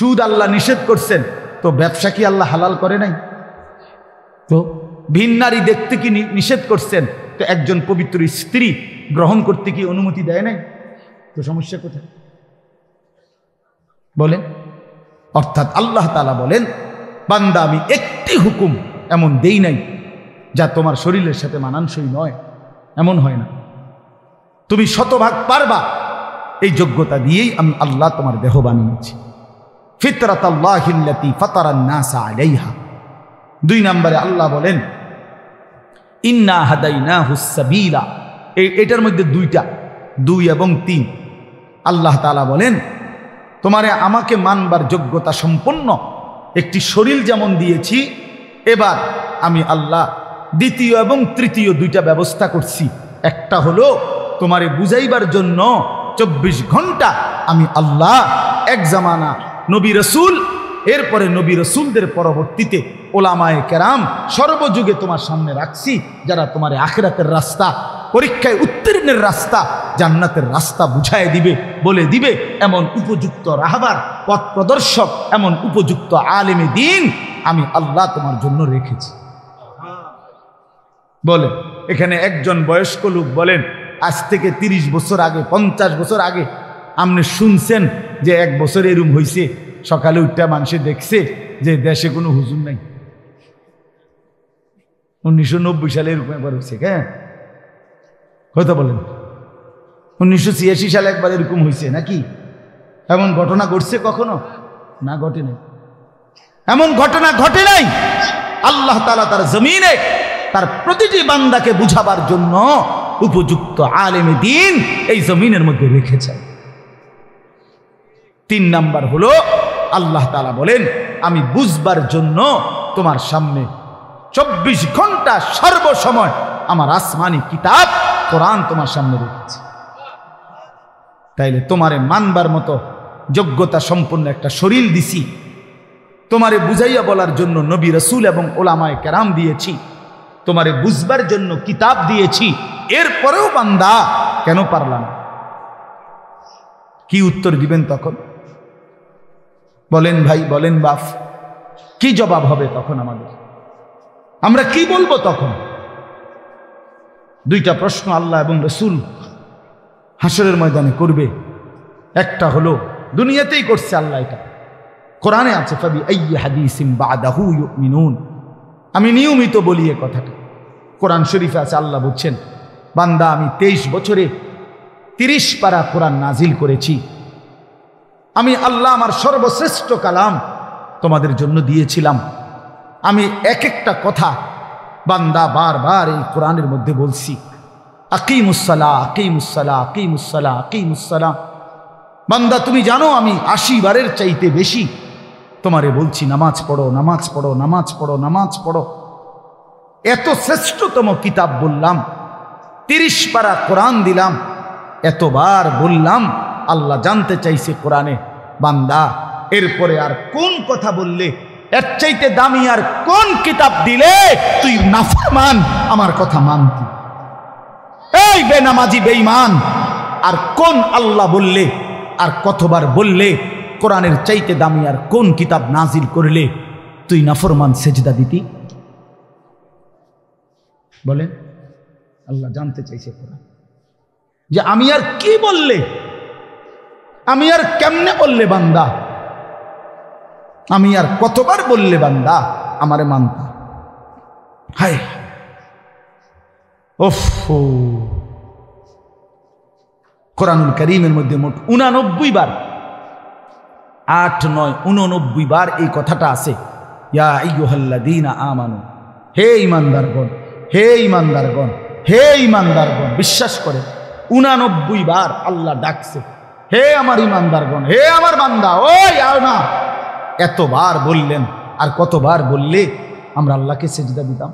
সুদ আল্লাহ নিষেধ করছেন, তো ব্যবসা কি আল্লাহ হালাল করে নাই? তো ভিন নারী দেখতে কি নিষেধ করছেন, তো একজন পবিত্র স্ত্রী গ্রহণ করতে কি অনুমতি দেয় নাই? তো সমস্যা কোথায় বলেন? অর্থাৎ আল্লাহ তাআলা বলেন, বান্দা আমি একটি হুকুম এমন দেই নাই যা তোমার শরীরের সাথে মানানসই নয়, এমন হয় না। তুমি শতভাগ পারবা, এই যোগ্যতা দিয়েই আমি আল্লাহ তোমার দেহ বানিয়েছি। ফিতরাতাল্লাহিল্লাতী ফাতারান নাসা আলাইহা। 2 নম্বরে আল্লাহ বলেন, ইন্না হাদাইনাহুস সাবিলা। এটার মধ্যে 2টা, 2 এবং 3। আল্লাহ তাআলা বলেন, তোমারে আমাকে মানবার যোগ্যতা সম্পন্ন একটি শরীর যেমন দিয়েছি, এবার আমি আল্লাহ দ্বিতীয় এবং তৃতীয় 2টা ব্যবস্থা করছি। একটা হলো তোমারে বুঝাইবার জন্য 24 ঘন্টা আমি আল্লাহ এক জামানা নবী রসুল, এরপরে নবী রসুলদের পরবর্তীতে ওলামায়ে কেরাম সর্বযুগে তোমার সামনে রাখছি, যারা তোমার আখিরাতের রাস্তা, পরীক্ষায় উত্তীর্ণের রাস্তা, জান্নাতের রাস্তা বুঝায় দিবে, বলে দিবে। এমন উপযুক্ত রাহবার, পথ প্রদর্শক, এমন উপযুক্ত আলেমে দিন আমি আল্লাহ তোমার জন্য রেখেছি। বলে এখানে একজন বয়স্ক লোক বলেন, আজ থেকে 30 বছর আগে, 50 বছর আগে আপনি শুনছেন যে 1 বছর এরম হয়েছে, সকালে উঠটা মানুষে দেখছে যে দেশে কোনো হুজুর নাই? 1990 সালে এরকম একবার হয়েছে। হ্যাঁ, কথা বলেন, 1986 সালে একবার এরকম হয়েছে নাকি? এমন ঘটনা ঘটছে কখনো? না, ঘটে নাই। এমন ঘটনা ঘটে নাই। আল্লাহ তাআলা তার জমিনে তার প্রতিটি বান্দাকে বুঝাবার জন্য উপযুক্ত আলেমে দ্বীন এই জমিনের মধ্যে রেখেছেন। 3 নাম্বার হলো আল্লাহ তাআলা বলেন, আমি বুঝবার জন্য তোমার সামনে 24 ঘন্টা সর্বসময় আমার আসমানি কিতাব কোরআন তোমার সামনে রেখেছি। তাইলে তোমারে মানবার মতো যোগ্যতা সম্পন্ন একটা শরীর দিছি, তোমারে বুঝাইয়া বলার জন্য নবী রসুল এবং ওলামায়ে কেরাম দিয়েছি, তোমারে বুঝবার জন্য কিতাব দিয়েছি, এরপরেও বান্দা কেন পারলাম? কি উত্তর দিবেন তখন? বলেন ভাই, বলেন বাপ, কি জবাব হবে তখন আমাদের? আমরা কি বলবো তখন? 2টা প্রশ্ন আল্লাহ এবং রসুল হাসরের ময়দানে করবে। একটা হলো দুনিয়াতেই করছে আল্লাহ, এটা কোরআনে আছে, ফাবি আইয়ি হাদিসিন বাদাহু ইউমিনুন। আমি নিয়মিত বলি এ কথাটা, কোরআন শরীফে আছে, আল্লাহ বলছেন, বান্দা আমি 23 বছরে 30 পারা কোরআন নাজিল করেছি। আমি আল্লাহ আমার সর্বশ্রেষ্ঠ কালাম তোমাদের জন্য দিয়েছিলাম। আমি এক একটা কথা বান্দা বারবার এই কোরআনের মধ্যে বলছি, আকিমুসসালাহ, আকিমুসসালাহ, আকিমুসসালাহ, আকিমুসসালাহ। বান্দা তুমি জানো আমি 80 বারের চাইতে বেশি তোমারে বলছি নামাজ পড়ো, নামাজ পড়ো, নামাজ পড়ো, নামাজ পড়ো। এত শ্রেষ্ঠতম কিতাব বললাম, 30 পারা কোরআন দিলাম, এতবার বললাম। আল্লাহ জানতে চাইছে কোরআনে, বান্দা এরপরে আর কোন কথা বললে, এর চাইতে দামি আর কোন কিতাব দিলে তুই নাফরমান আমার কথা মানতি? এই বেনামাজি বেঈমান, আর কোন আল্লাহ বললে, আর কতবার বললে কোরআনের চাইতে দামি আর কোন কিতাব নাজিল করলে তুই নাফরমান সেজদা দিতি? বলেন, আল্লাহ জানতে চাইছে কোরআন যে আমি আর কি বললে, আমি আর কেমনে বললে বান্দা, আমি আর কতবার বললে বান্দা আমারে মানতা? হায় ওফ! কোরআনুল কারীমের মধ্যে মোট 89 বার, 8, 9, 89 বার এই কথাটা আছে, ইয়া আইয়ুহাল্লাযীনা আমানু, হে ঈমানদারগণ, হে ঈমানদারগণ, হে ঈমানদারগণ। বিশ্বাস করে 89 বার আল্লাহ ডাকছে, হে আমার ঈমানদারগণ, হে আমার বান্দা, ওই আও না। এতবার বললেন, আর কতবার বললে আমরা আল্লাহকে সেজদা দিতাম?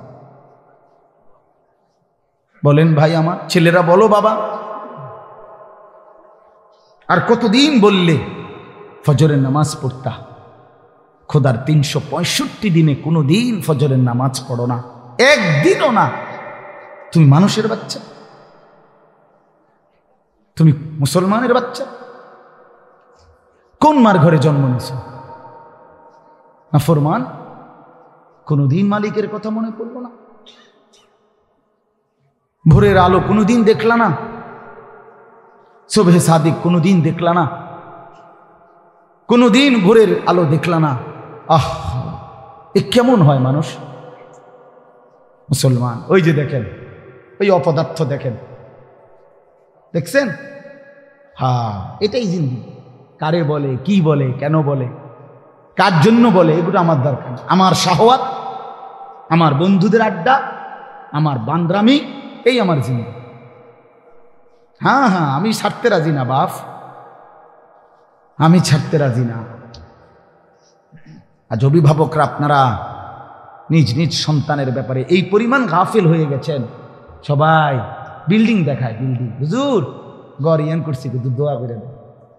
বলেন ভাই আমার ছেলেরা, বলো বাবা, আর কতদিন বললে ফজরের নামাজ পড়তা? খোদার 365 দিনে কোনো দিন ফজরের নামাজ পড়ো না, একদিনও না। তুমি মানুষের বাচ্চা, তুমি মুসলমানের বাচ্চা, কোন মার ঘরে জন্ম নিয়েছ? নাফরমান, কোনোদিন মালিকের কথা মনে পড়ল না? ভোরের আলো কোনোদিন দেখলা না? সুবহে সাদিক কোনোদিন দেখলা না? কোনোদিন ভোরের আলো দেখলা না? আহ, এ কেমন হয় মানুষ? মুসলমান, ওই যে দেখেন, ওই অপদার্থ দেখেন, দেখছেন? হ্যাঁ, এটাই জিন্দেগি। কারে বলে, কি বলে, কেন বলে, কার জন্য বলে, এগুলো আমার দরকার। আমার শাহওয়াত, আমার বন্ধুদের আড্ডা, আমার বান্দ্রামি, এই আমার জিন্দেগি। হ্যাঁ হ্যাঁ, আমি ছাড়তে রাজি না বাপ, আমি ছাড়তে রাজি না। আজ অভিভাবকরা আপনারা নিজ নিজ সন্তানের ব্যাপারে এই পরিমাণ গাফিল হয়ে গেছেন। সবাই বিল্ডিং দেখায়, বিল্ডিং। হুজুর গড় ইয়ান করছি, কিন্তু দোয়া করে দেয়।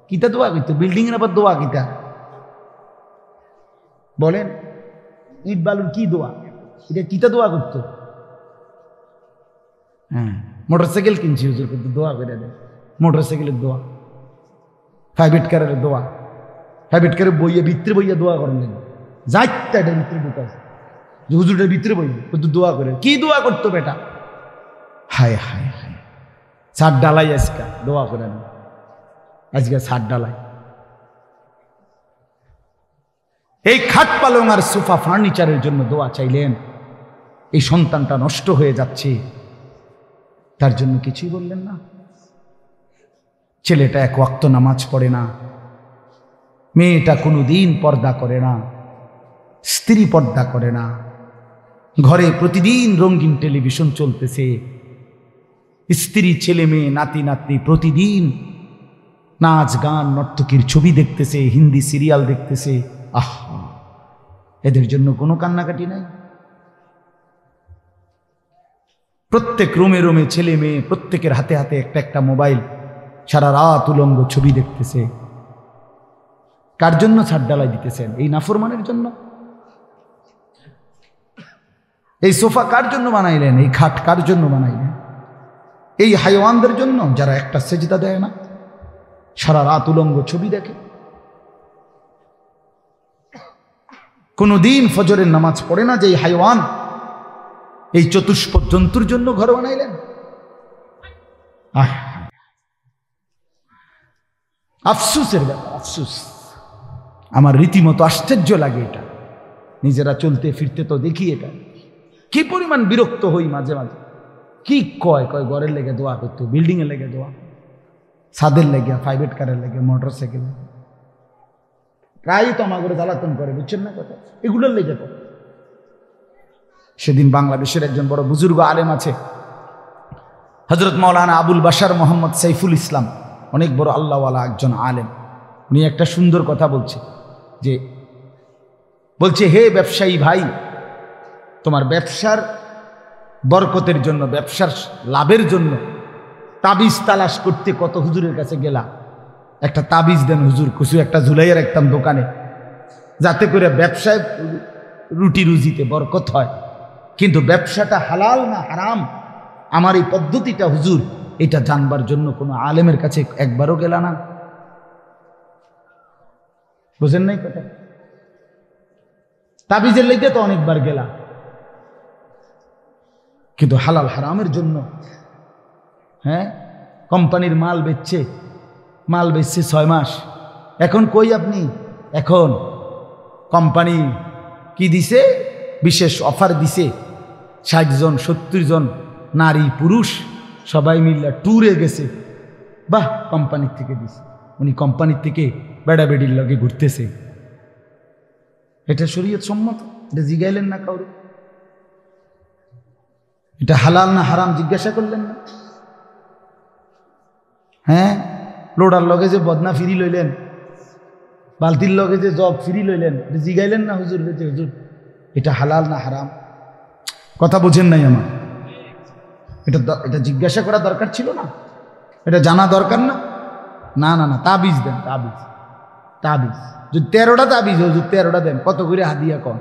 কিতা দোয়া করতো? বিল্ডিং এর আবার দোয়া কিতা বলেন? ইট বালুর কি দোয়া? এটা কিতা দোয়া করতো? হ্যাঁ, মোটরসাইকেল কিনছি হুজুর, কিন্তু দোয়া করে দেয়। মোটরসাইকেলের দোয়া, প্রাইভেট কারের দোয়া, প্রাইভেট কারের বইয়ে ভিতরে বইয়া দোয়া করেন না, যাইতে এটা ভিতরে ঢুকায় যে হুজুরের ভিতরে বই, কিন্তু দোয়া করে। কি দোয়া করতো বেটা? হায় হায় হায়, ছাদ ডালাই আজকা দোয়া করে না, আজকে ছাদ ডালাই। এই খাট পালং আর সোফা ফার্নিচারের জন্য দোয়া চাইলেন। এই সন্তানটা নষ্ট হয়ে যাচ্ছে, তার জন্য কিছুই বললেন না। ছেলেটা এক ওয়াক্ত নামাজ পড়ে না, মেয়েটা কোনোদিন পর্দা করে না, স্ত্রী পর্দা করে না, ঘরে প্রতিদিন রঙিন টেলিভিশন চলতেছে, স্ত্রী, ছেলে মেয়ে, নাতি নাতনি প্রতিদিন নাচ গান নর্তকীর ছবি দেখতেছে, হিন্দি সিরিয়াল দেখতেছে। আহ, এদের জন্য কোনো কান্নাকাটি নাই? প্রত্যেক রুমে রুমে ছেলে মেয়ে, প্রত্যেকের হাতে হাতে একটা একটা মোবাইল, সারা রাত উলঙ্গ ছবি দেখতেছে। কার জন্য ছাদ ডালাই দিতেছেন? এই নাফরমানের জন্য? এই সোফা কার জন্য বানাইলেন? এই খাট কার জন্য বানাইলেন? এই হাইওয়ানদের জন্য, যারা একটা সেজদা দেয় না, সারা রাত উলঙ্গ ছবি দেখে, কোনদিন ফজরের নামাজ পড়ে না, যে এই হাইওয়ান, এই চতুষ্পদ জন্তুর জন্য ঘর বানাইলেন? আফসুসের ব্যাপার, আফসুস। আমার রীতিমতো আশ্চর্য লাগে এটা। নিজেরা চলতে ফিরতে তো দেখি এটা, কি পরিমাণ বিরক্ত হই মাঝে মাঝে। কি কয় কয় ঘরের লেগে দোয়া করতো, বিল্ডিং এর লেগে দোয়া, ছাদের লেগে, প্রাইভেট কারের লেগে, মোটর সাইকেল, প্রায় তো আমার ঘরে জ্বালাতন করে, বুঝছেন না কথা? এগুলোর লেগে তো। সেদিন বাংলাদেশের একজন বড় বুজুর্গ আলেম আছে, হযরত মাওলানা আবুল বাশার মোহাম্মদ সাইফুল ইসলাম, অনেক বড় আল্লাহওয়ালা একজন আলেম। উনি একটা সুন্দর কথা বলছে, হে ব্যবসায়ী ভাই, তোমার ব্যবসার বরকতের জন্য, ব্যবসার লাভের জন্য তাবিজ তালাশ করতে কত হুজুরের কাছে গেলা, একটা তাবিজ দেন হুজুর, কিছু একটা ঝুলাইয়া রাখতাম দোকানে, যাতে করে ব্যবসায় রুটি রুজিতে বরকত হয়। কিন্তু ব্যবসাটা হালাল না হারাম, আমার এই পদ্ধতিটা হুজুর, এটা জানবার জন্য কোনো আলেমের কাছে একবারও গেলা না? বুঝেন নাই কথা? তাবিজের লেগে তো অনেকবার গেলা, কিন্তু হালাল হারামের জন্য। হ্যাঁ, কোম্পানির মাল বেচছে 6 মাস, এখন কই আপনি? এখন কোম্পানি কি দিছে? বিশেষ অফার দিছে, 60 জন 70 জন নারী পুরুষ সবাই মিলে ট্যুরে গেছে। বাহ, কোম্পানির থেকে দিছে। উনি কোম্পানির থেকে বেড়াবেড়ির লগে ঘুরতেছে। এটা শরীয়ত সম্মত? এটা জিগাইলেন না কাউরে? এটা হালাল না হারাম জিজ্ঞাসা করলেন না? হ্যাঁ, লোডার লগে যে বদনা ফিরি লইলেন, বালতির লগে যে জগ ফিরি লইলেন, এটা জিগাইলেন না হুজুর? হুজুর, এটা হালাল না হারাম? কথা বুঝেন নাই আমার? এটা জিজ্ঞাসা করা দরকার ছিল না? এটা জানা দরকার না? না না না, তাবিজ দেন, তাবিজ। যদি 13টা তাবিজ হুজুর, 13টা দেন। কত করে হাদিয়া? কম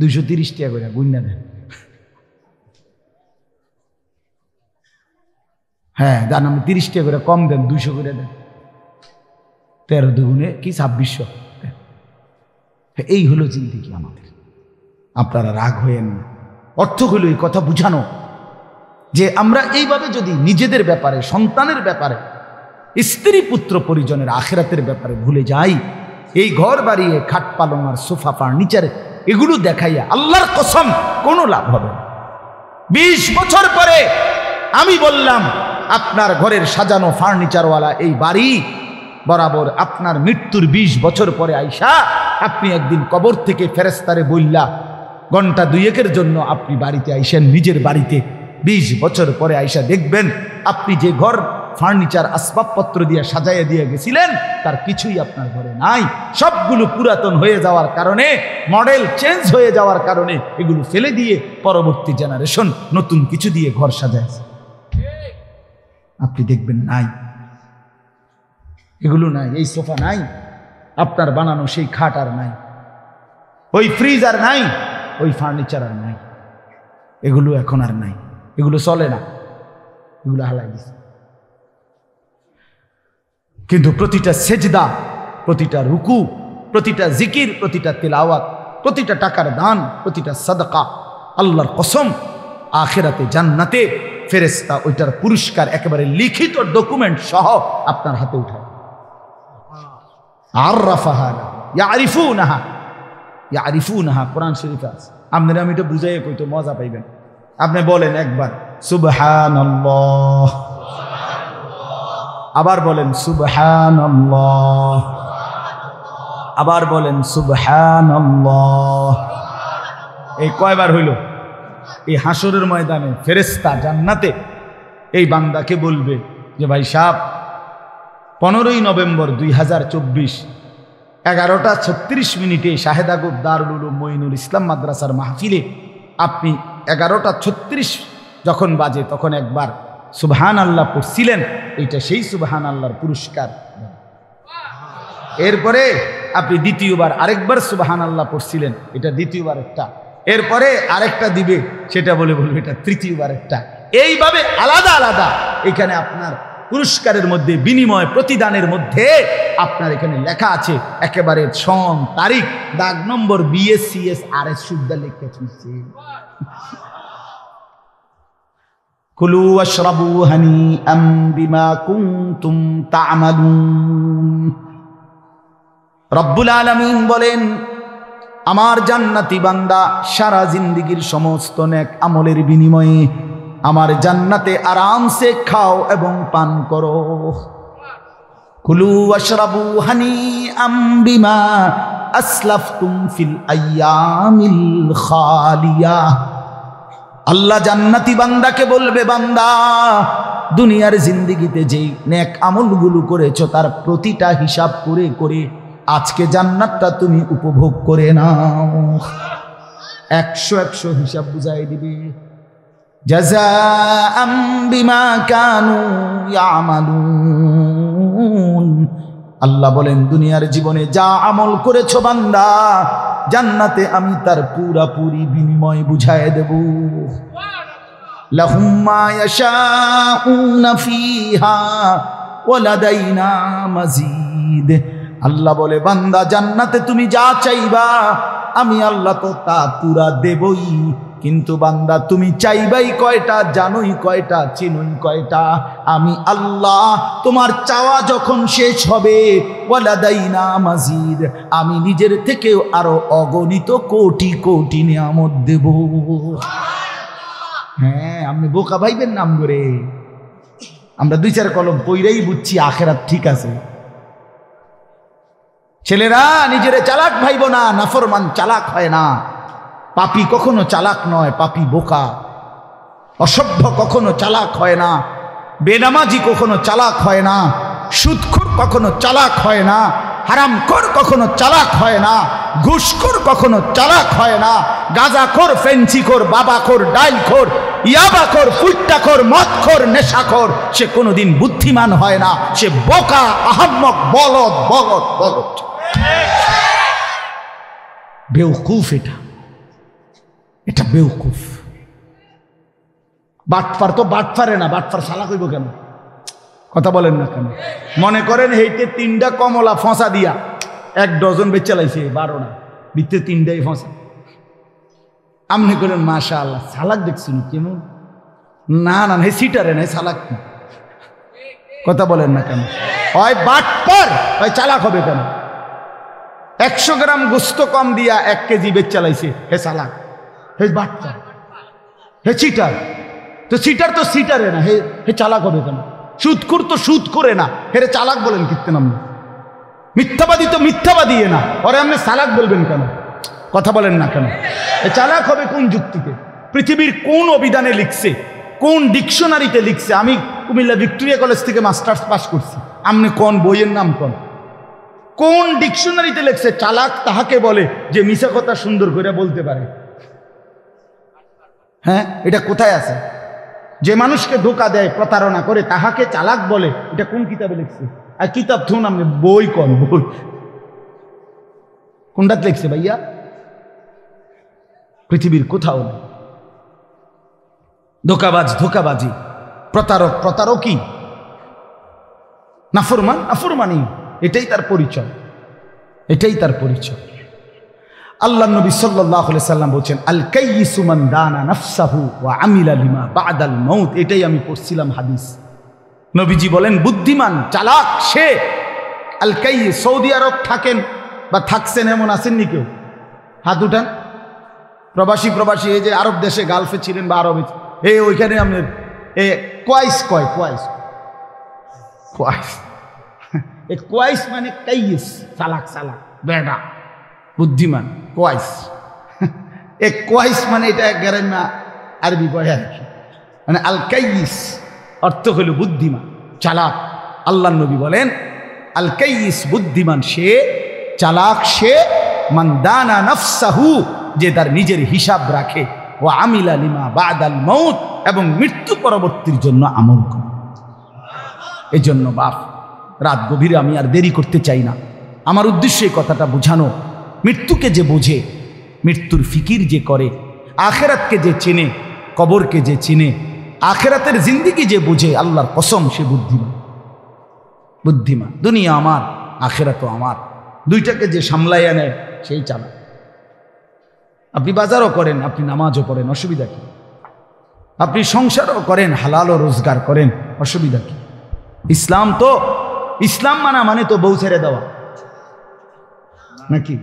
230 টাকা করে গুইনা দেন। হ্যাঁ জান, আমি 30 টাকা করে কম দেন, 200 করে দেন। 13 দুগুণে কি 2600। এই হলো জিন্দেগি আমাদের। আপনারা রাগ হয়েন না, অর্থ হলো এই কথা বুঝানো যে আমরা এইভাবে যদি নিজেদের ব্যাপারে, সন্তানের ব্যাপারে, স্ত্রী পুত্র পরিজনের আখিরাতের ব্যাপারে ভুলে যাই, এই ঘর বাড়িয়ে খাট পালং আর সোফা ফার্নিচার এগুলো দেখাইয়া আল্লাহর কসম কোনো লাভ হবে না। 20 বছর পরে আমি বললাম আপনার ঘরের সাজানো ফার্নিচারওয়ালা এই বাড়ি বরাবর আপনার মৃত্যুর 20 বছর পরে আইসা আপনি একদিন কবর থেকে ফেরেশতারে বললা ঘন্টা 2-1 জন্য আপনি বাড়িতে আইসেন, নিজের বাড়িতে 20 বছর পরে আইসা দেখবেন আপনি যে ঘর ফার্নিচার আসবাবপত্র দিয়ে সাজাইয়া দিয়ে গেছিলেন তার কিছুই আপনার ঘরে নাই। সবগুলো পুরাতন হয়ে যাওয়ার কারণে, মডেল চেঞ্জ হয়ে যাওয়ার কারণে এগুলো ফেলে দিয়ে পরবর্তী জেনারেশন নতুন কিছু দিয়ে ঘর সাজাইছে। আপনি দেখবেন নাই, এগুলো নাই, এই সোফা নাই, আপনার বানানো সেই খাট আর নাই, ওই ফ্রিজ আর নাই, ওই ফার্নিচার আর নাই, এগুলো এখন আর নাই, এগুলো চলে না, এগুলো হালাই দিছে। কিন্তু প্রতিটা সেজদা, প্রতিটা রুকু, প্রতিটা জিকির, প্রতিটা তিলাওয়াত, প্রতিটা টাকার দান, প্রতিটা সাদকা, আল্লাহর কসম আখিরাতে জান্নাতে ফেরেশতা ওইটার পুরস্কার একেবারে লিখিত ডকুমেন্ট সহ আপনার হাতে উঠায়। আররাফাহা ইয়ারিফুনাহা, ইয়ারিফুনাহা কোরআন শরীফে আছে। আপনারা আমি এটা বুঝাইয়ে কইতো মজা পাইবেন। আপনি বলেন একবার সুবহানাল্লাহ, আবার বলেন সুবহানাল্লাহ, আবার বলেন সুবহানাল্লাহ। এই কয়বার হইল? এই হাসরের ময়দানে ফেরেশতা জান্নাতে এই বান্দাকে বলবে যে ভাই সাহেব 15ই নভেম্বর 2024 11:36 শাহেদাগোপ দারুল উলুম মঈনুল ইসলাম মাদ্রাসার মাহফিলে আপনি 11:36 যখন বাজে তখন একবার সুবহান আল্লাহ পড়ছিলেন, এইটা সেই সুবহান আল্লাহর পুরস্কার। এরপরে আপনি দ্বিতীয়বার আরেকবার সুবহান আল্লাহ পড়ছিলেন, এটা দ্বিতীয়বার একটা, এরপরে আরেকটা দিবে, সেটা বলবে এটা তৃতীয়বার একটা। এইভাবে আলাদা আলাদা এখানে আপনার পুরস্কারের মধ্যে, বিনিময় প্রতিদানের মধ্যে আপনার এখানে লেখা আছে একেবারে সন, তারিখ, দাগ নম্বর, BSCS RS শুদ্ধ লিখে চলছে। কুলু ওয়াশরাবু হানিআম বিমা কুনতুম তা'মালুন। রব্বুল আলামিন বলেন আমার জান্নাতি বান্দা সারা জিন্দেগীর সমস্ত নেক আমলের বিনিময়ে আমার জান্নাতে আরামসে খাও এবং পান করো। কুলু ওয়াশরাবু হানিআম বিমা আসলাফতুম ফিল আইয়ামিল খালিয়া। আল্লাহ জান্নাতি বান্দাকে বলবে বান্দা দুনিয়ার জিন্দেগিতে যেই নেক আমলগুলো করেছো তার প্রতিটা হিসাব করে করে আজকে জান্নাতটা তুমি উপভোগ করে নাও। 100 হিসাব বুঝাই দিবে। জাযাআম বিমা কানু ইয়ামালুন। আল্লাহ বলেন দুনিয়ার জীবনে যা আমল করেছো বান্দা জান্নাতে আমি তার পুরাপুরি বিনিময় বুঝায় দেব। লাহুম মা ইয়াশাউনা ফিহা ওয়া লাদাইনা মাজিদ। আল্লাহ বলে বান্দা জান্নাতে তুমি যা চাইবা আমি আল্লাহ তো তা পুরা দেবই, কিন্তু বান্দা তুমি চাইবাই কয়টা, জানোই কয়টা, চিনোই কয়টা? আমি আল্লাহ তোমার চাওয়া যখন শেষ হবে ওয়ালাদাইনা মাজিদ, আমি নিজের থেকেও আরো অগণিত কোটি কোটি নিয়ামত দেব। হ্যাঁ, আপনি বোকা ভাইবেন নাম করে আমরা 2-4 কলম পইরাই বুঝছি আখেরাত ঠিক আছে। ছেলেরা নিজের চালাক ভাইব না, নাফরমান চালাক হয় না। পাপী কখনো চালাক নয়, পাপী বোকা। অসভ্য কখনো চালাক হয় না, বেনামাজি কখনো চালাক হয় না, সুদখোর কখনো চালাক হয় না, হারামখোর কখনো চালাক হয় না, ঘুষখোর কখনো চালাক হয় না, গাঁজাখোর, ফেন্সিখোর, বাবাখোর, ডাইলখোর, ইয়াবাখোর, ফুট্টাখোর, মদখোর, নেশাখোর সে কোনোদিন বুদ্ধিমান হয় না। সে বোকা, আহাম্মক, বলদ বলদ বলদ, বেউকুফ। এটা বেউকুফ। বাটফার তো বাটফারে না, বাটফার চালাক হইব কেন? কথা বলেন না কেন? মনে করেন হেইতে 3টা কমলা ফসা দিয়া 1 ডজন বেচে লাইছে, 12 না ভিতরে তিনটাই ফসা। আপনি করেন মাশা আল্লাহ, সালাক দেখছেন কেমন? না না, হে সিটারে নাই, সালাক কি? কথা বলেন না কেন? হয় বাটপার, হয় চালাক হবে কেন? 100 গ্রাম গোস্ত কম দিয়া 1 কেজি বেচ চালাইছে, হে চালাক, হে বাটপার, হে সিটার। তো সিটার তো সিটারে না, হে চালাক হবে কেন? সুদখোর তো সুদ করে না, হেরে চালাক বলেন কীর্তেন আপনি? মিথ্যাবাদী তো মিথ্যাবাদী না, ওরে আপনি চালাক বলবেন কেন? কথা বলেন না কেন? এ চালাক হবে কোন যুক্তিতে? পৃথিবীর কোন অভিধানে লিখছে, কোন ডিকশনারিতে লিখছে? আমি কুমিল্লা ভিক্টোরিয়া কলেজ থেকে মাস্টার্স পাস করছি, আপনি কোন বইয়ের নাম কোন ডিকশনারিতে লিখছে চালাক তাহাকে বলে যে মিছা কথা সুন্দর করে বলতে পারে? হ্যাঁ, এটা কোথায় আছে? যে মানুষকে ধোঁকা দেয়, প্রতারণা করে, তাহাকে চালাক বলে, এটা কোন কিতাবে লিখছে? আর কিতাব থুন আপনি, বই বই কোনটাতে লিখছে ভাইয়া? পৃথিবীর কোথাও নেই। ধোঁকাবাজ ধোঁকাবাজি, প্রতারক প্রতারকই, নাফরমান নাফরমানি, এটাই তার পরিচয়, এটাই তার পরিচয়। আল্লাহ নবী সাল্লাল্লাহু আলাইহি সাল্লাম বলছেন, আল কাইয়িসু মান দানা নাফসাহু ওয়া আমিলা লিমা বা'দাল মাউত। এটাই আমি পড়ছিলাম হাদিস। নবীজি বলেন, বুদ্ধিমান চালাক সে। আল কাইয়িস, সৌদি আরব থাকেন বা থাকছেন এমন আসেননি কেউ? হাত উঠান। প্রবাসী এই যে আরব দেশে, গালফে ছিলেন বা আরবে, ওইখানে আপনার কোয়াইস কোয়াইস মানে কাইয়িস, চালাক বেডা বুদ্ধিমান। কোয়াইস মানে এটা গ্রাম্য আরবি কয় আর কি, মানে আল কাইয়িস অর্থ হলো বুদ্ধিমান চালাক। আল্লাহ নবী বলেন, আল কাইয়িস বুদ্ধিমান সে, চালাক সে, মান দানা নাফসাহু যে তার নিজের হিসাব রাখে, ও আমিলা লিমা বা'দাল মাউত এবং মৃত্যু পরবর্তীর জন্য আমল করে। এই জন্য বাপ, রাত গভীরে আমি আর দেরি করতে চাই না। আমার উদ্দেশ্য এই কথাটা বোঝানো, মৃত্যুকে যে বোঝে, মৃত্যুর ফিকির যে করে, আখেরাতকে যে চেনে, কবরকে যে চিনে, আখেরাতের জিন্দিগি যে বুঝে, আল্লাহর কসম সে বুদ্ধিমান। দুনিয়া আমার, আখেরাতও আমার, দুইটাকে যে সামলাইয়া নেয় সেই চালাক। আপনি বাজারও করেন, আপনি নামাজও পড়েন, অসুবিধা কি? আপনি সংসারও করেন, হালালও রোজগার করেন, অসুবিধা কি? ইসলাম মানা মানে তো বউ ছেড়ে দেওয়া নাকি?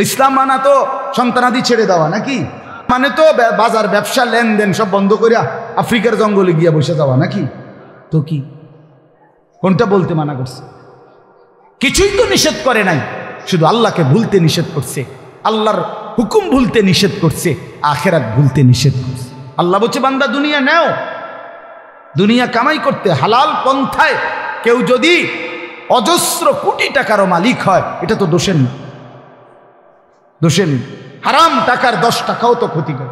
ইসলাম মানা তো সন্তানাদি ছেড়ে দেওয়া নাকি? মানে তো বাজার ব্যবসা লেনদেন সব বন্ধ করিয়া আফ্রিকার জঙ্গলে গিয়া বসে যাওয়া নাকি? তো কি, কোনটা বলতে মানা করছে? কিছুই তো নিষেধ করে নাই, শুধু আল্লাহকে ভুলতে নিষেধ করছে, আল্লাহর হুকুম ভুলতে নিষেধ করছে, আখেরাত ভুলতে নিষেধ করছে। আল্লাহ বলছে, বান্দা দুনিয়া নেও, দুনিয়া কামাই করতে হালাল পন্থায় কেউ যদি অজস্র কোটি টাকারও মালিক হয়, এটা তো দোষের না। হারাম টাকার 10 টাকাও তো ক্ষতিকর।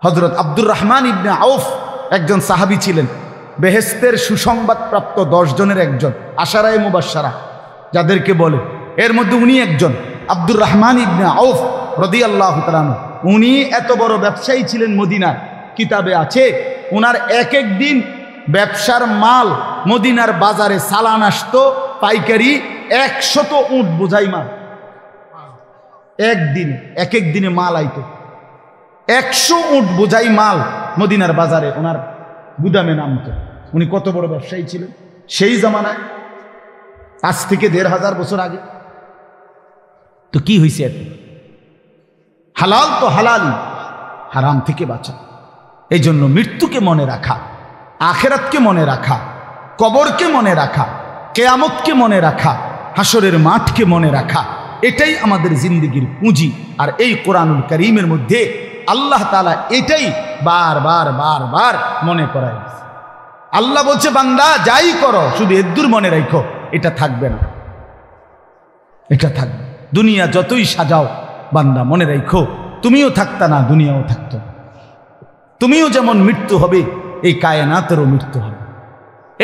হযরত আব্দুর রহমান ইবনে আউফ একজন সাহাবী ছিলেন, বেহেশতের সুসংবাদ প্রাপ্ত 10 জনের একজন, আশারায়ে মুবাশশারা যাদেরকে বলে, এর মধ্যে উনি একজন। আব্দুর রহমান ইবনে আউফ রাদিয়াল্লাহু তাআলা আনহু, উনি এত বড় ব্যবসায়ী ছিলেন মদিনার। কিতাবে আছে ওনার এক দিন ব্যবসার মাল মদিনার বাজারে চালান আসতো পাইকারি 100 উট বোঝাই মাল। এক দিনে মাল আইতো 100 উট বোঝাই মাল মদিনার বাজারে ওনার গুদামে নামতো। উনি কত বড় ব্যবসায়ী ছিলেন সেই জামানায়, আজ থেকে 1500 বছর আগে। তো কি হয়েছে? এত হালাল তো হালালই, হারাম থেকে বাঁচা। এই জন্য মৃত্যুকে মনে রাখা, আখেরাতকে মনে রাখা, কবরকে মনে রাখা, কেয়ামতকে মনে রাখা, হাসরের মাঠকে মনে রাখা, এটাই আমাদের জিন্দেগির পুঁজি। আর এই কোরআনুল কারীমের মধ্যে আল্লাহ তাআলা এটাই বারবার মনে করায় দিয়েছে। আল্লাহ বলছে, বান্দা যাই করো শুধু এদ্দুর মনে রাখো, এটা থাকবে না, এটা থাকবে। দুনিয়া যতই সাজাও বান্দা মনে রাখো, তুমিও থাকতা না, দুনিয়াও থাকতো। তুমিও যেমন মৃত্যু হবে, এই কায়নাতেরও মৃত্যু হবে।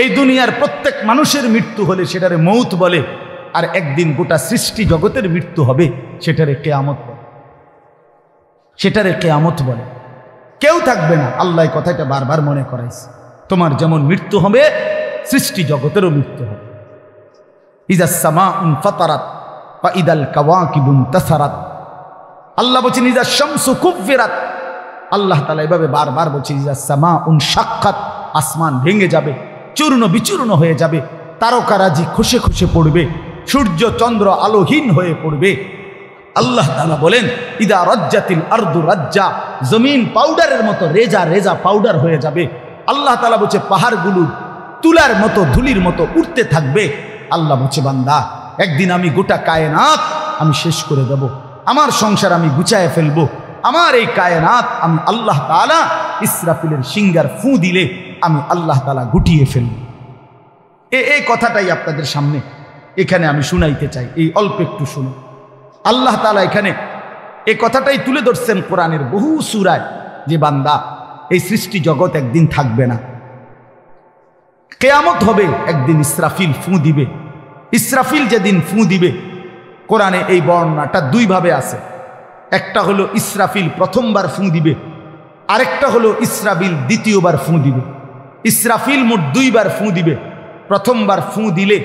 এই দুনিয়ার প্রত্যেক মানুষের মৃত্যু হলে সেটারে মৌত বলে, আর একদিন গোটা সৃষ্টি জগতের মৃত্যু হবে, সেটারে কেয়ামত বলে। কেউ থাকবে না, আল্লাহ কথাটা বারবার মনে করাইছে। তোমার যেমন মৃত্যু হবে, সৃষ্টি জগতেরও মৃত্যু হবে। ইজা সামাউন ফাতারাত, ফাইদাল কাওয়াকিবুন তাসারাত। আল্লাহ বলছেন ইজা শামসু কুফিরাত। আল্লাহ তাআলা এভাবে বারবার বলছেন ইজা সামাউন শাক্কাত, আসমান ভেঙে যাবে, চূর্ণ বিচূর্ণ হয়ে যাবে, তারকারাজি খসে খসে পড়বে, সূর্য চন্দ্র আলোহীন হয়ে পড়বে। আল্লাহ তাআলা বলেন ইদা রাজ্জাতিল আরদু রাজ্জা, জমিন পাউডারের মতো রেজা রেজা পাউডার হয়ে যাবে। আল্লাহ তাআলা বলছে পাহাড়গুলো তুলার মতো ধুলির মতো উঠতে থাকবে। আল্লাহ বলছে বান্দা একদিন আমি গোটা কায়নাত আমি শেষ করে দেব, আমার সংসার আমি গুছায় ফেলবো, আমার এই কায়নাত আমি আল্লাহ তাআলা ইসরাফিলের সিঙ্গার ফু দিলে আমি আল্লাহ তাআলা গুটিয়ে ফেলব। এই কথাটাই আপনাদের সামনে এখানে আমি শুনাইতে চাই, এই অল্প একটু শুনুন। আল্লাহ তাআলা এখানে এই কথাটাই তুলে ধরছেন কোরআনের বহু সূরায় যে বান্দা এই সৃষ্টি জগৎ একদিন থাকবে না, কিয়ামত হবে, একদিন ইসরাফিল ফু দিবে। ইসরাফিল যেদিন ফু দিবে, কোরআনে এই বর্ণনাটা দুইভাবে আছে। একটা হলো ইসরাফিল প্রথমবার ফু দিবে, আরেকটা হলো ইসরাফিল দ্বিতীয়বার ফু দিবে। ইসরাফিল মোট দুইবার ফু দিবে। প্রথমবার ফু দিলে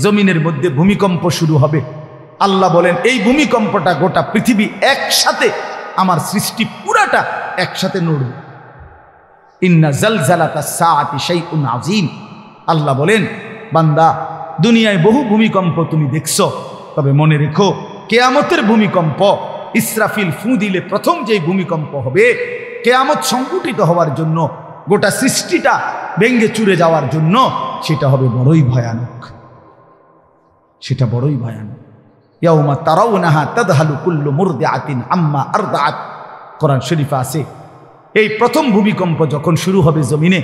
জমিনের মধ্যে ভূমিকম্প শুরু হবে। আল্লাহ বলেন এই ভূমিকম্পটা গোটা পৃথিবী একসাথে, আমার সৃষ্টি পুরাটা একসাথে নড়বে। ইন্না জালজালাতাস সাআতি শাইউন আযীম। আল্লাহ বলেন বান্দা দুনিয়ায় বহু ভূমিকম্প তুমি দেখছো, তবে মনে রেখো কিয়ামতের ভূমিকম্প, ইসরাফিল ফু দিলে প্রথম যে ভূমিকম্প হবে, কিয়ামত সংঘটিত হওয়ার জন্য, গোটা সৃষ্টিটা ভেঙে চুরে যাওয়ার জন্য, সেটা হবে বড়ই ভয়ানক, সেটা বড়ই ভয়ানক। ইয়াউমা তারাউনাহা তাদহালু কুল্লু মুরদিআতিন আম্মা আরদাআত। কোরআন শরীফে আছে এই প্রথম ভূমিকম্প যখন শুরু হবে জমিনে,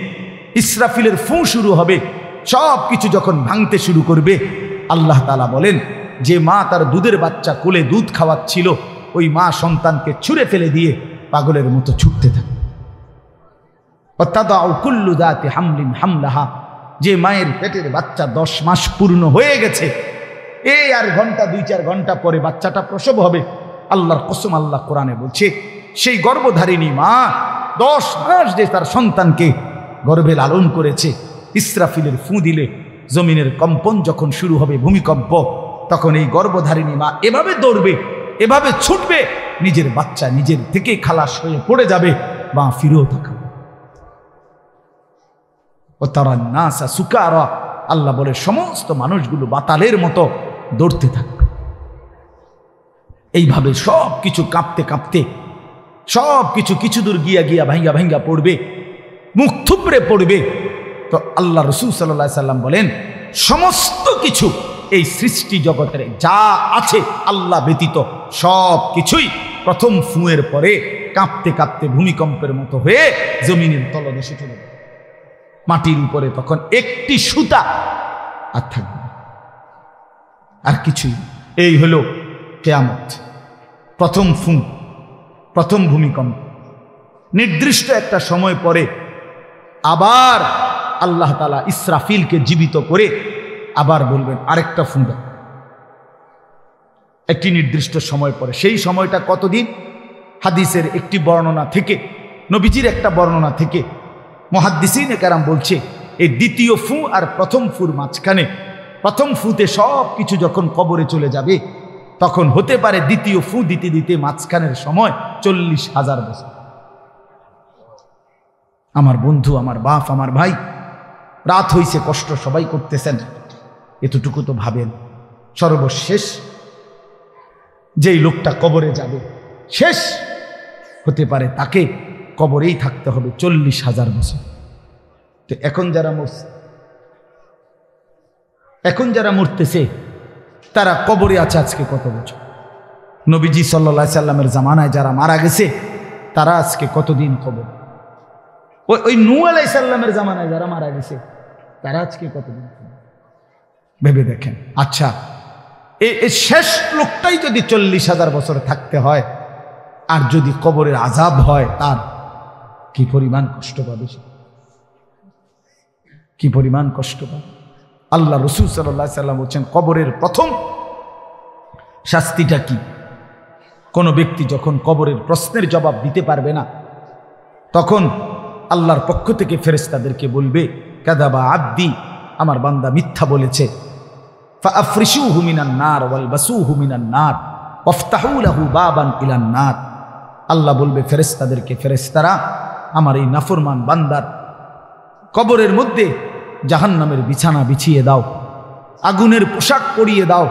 ইসরাফিলের ফু শুরু হবে, সব কিছু যখন ভাঙতে শুরু করবে, আল্লাহ তাআলা বলেন যে মা তার দুধের বাচ্চা কোলে দুধ খাওয়াচ্ছিল, ওই মা সন্তানকে ছুঁড়ে ফেলে দিয়ে পাগলের মতো ছুটতে থাকে। ওয়াতাদাউ কুল্লু যাতি হামলিন হামলাহা, যে মায়ের পেটের বাচ্চা 10 মাস পূর্ণ হয়ে গেছে, এই আর ঘন্টা 2-4 ঘন্টা পরে বাচ্চাটা প্রসব হবে। আল্লাহর কসম, আল্লাহ কোরআনে বলছে সেই গর্ভধারিণী মা 10 মাস যে তার সন্তানকে গর্ভে লালন করেছে, ইসরাফিলের ফু দিলে জমিনের কম্পন যখন শুরু হবে, ভূমিকম্প, তখন এই গর্ভধারিণী মা এভাবে দৌড়বে, এভাবে ছুটবে, নিজের বাচ্চা নিজের থেকে খালাস হয়ে পড়ে যাবে, মা ফিরেও তাকাবে। ও তারা নাসা সুকারা, আল্লাহ বলে সমস্ত মানুষগুলো বাতালের মতো দৌড়তে থাকবে। এইভাবে সব কিছু কাঁপতে কাঁপতে সব কিছু কিছু দূর গিয়া গিয়া ভাঙ্গা ভাঙ্গা পড়বে, মুখ থুবড়ে পড়বে। তো আল্লাহ রাসূল সাল্লাল্লাহু আলাইহি সাল্লাম বলেন সমস্ত কিছু এই সৃষ্টি জগতের যা আছে আল্লাহ ব্যতীত সব কিছুই প্রথম ফুঁয়ের পরে কাঁপতে কাঁপতে ভূমিকম্পের মতো হয়ে জমিনের তলদেশে চলে যাবে। মাটির উপরে তখন একটি সুতা আর থাকবে না, আর কিছুই। এই হলো কিয়ামত, প্রথম ফুঁ, প্রথম ভূমিকম্প। নির্দিষ্ট একটা সময় পরে আবার আল্লাহ তাআলা ইসরাফিলকে জীবিত করে আবার বলবেন আরেকটা ফুঁ দাও, একটি নির্দিষ্ট সময় পরে। সেই সময়টা কতদিন? হাদিসের একটি বর্ণনা থেকে, নবীজির একটা বর্ণনা থেকে মুহাদ্দিসিনে কেরাম বলছে এই দ্বিতীয় ফু আর প্রথম ফুর মাঝখানে, প্রথম ফুতে সব কিছু যখন কবরে চলে যাবে, তখন হতে পারে দ্বিতীয় ফু দিতে দিতে মাঝখানের সময় 40,000 বছর। আমার বন্ধু, আমার বাপ, আমার ভাই, রাত হইছে, কষ্ট সবাই করতেছেন, এতটুকু তো ভাবেন সর্বশেষ যেই লোকটা কবরে যাবে, শেষ হতে পারে তাকে কবরেই থাকতে হবে 40,000 বছর। তো এখন যারা মরছে, এখন যারা মরতেছে তারা কবরে আছে আজকে কত বছর? নবীজি সাল্লাল্লাহু আলাইহি সাল্লামের জামানায় যারা মারা গেছে তারা আজকে কতদিন কবর? ওই নূহ আলাইহিস সালামের জামানায় যারা মারা গেছে তারা আজকে কতদিন? ভেবে দেখেন। আচ্ছা, এই শেষ লোকটাই যদি 40,000 বছর থাকতে হয়, আর যদি কবরের আযাব হয়, তার কি পরিমাণ কষ্ট পাবে, কি পরিমাণ কষ্ট পাবে। আল্লাহ রাসূল সাল্লাল্লাহু আলাইহি সাল্লাম বলছেন কবরের প্রথম শাস্তিটা কি? কোন ব্যক্তি যখন কবরের প্রশ্নের জবাব দিতে পারবে না, তখন আল্লাহর পক্ষ থেকে ফেরেশতাদেরকে বলবে কাযাবা আব্দি, আমার বান্দা মিথ্যা বলেছে। ফাআফরিশুহু মিনান নার ওয়ালবাসুহু মিনান নার ওয়াফতাহু লাহু বাবান ইলান নার। আল্লাহ বলবে ফেরেশতাদেরকে, ফেরেশতারা আমার এই নাফরমান বান্দার কবরের মধ্যে জাহান্নামের বিছানা বিছিয়ে দাও, আগুনের পোশাক পরিয়ে দাও,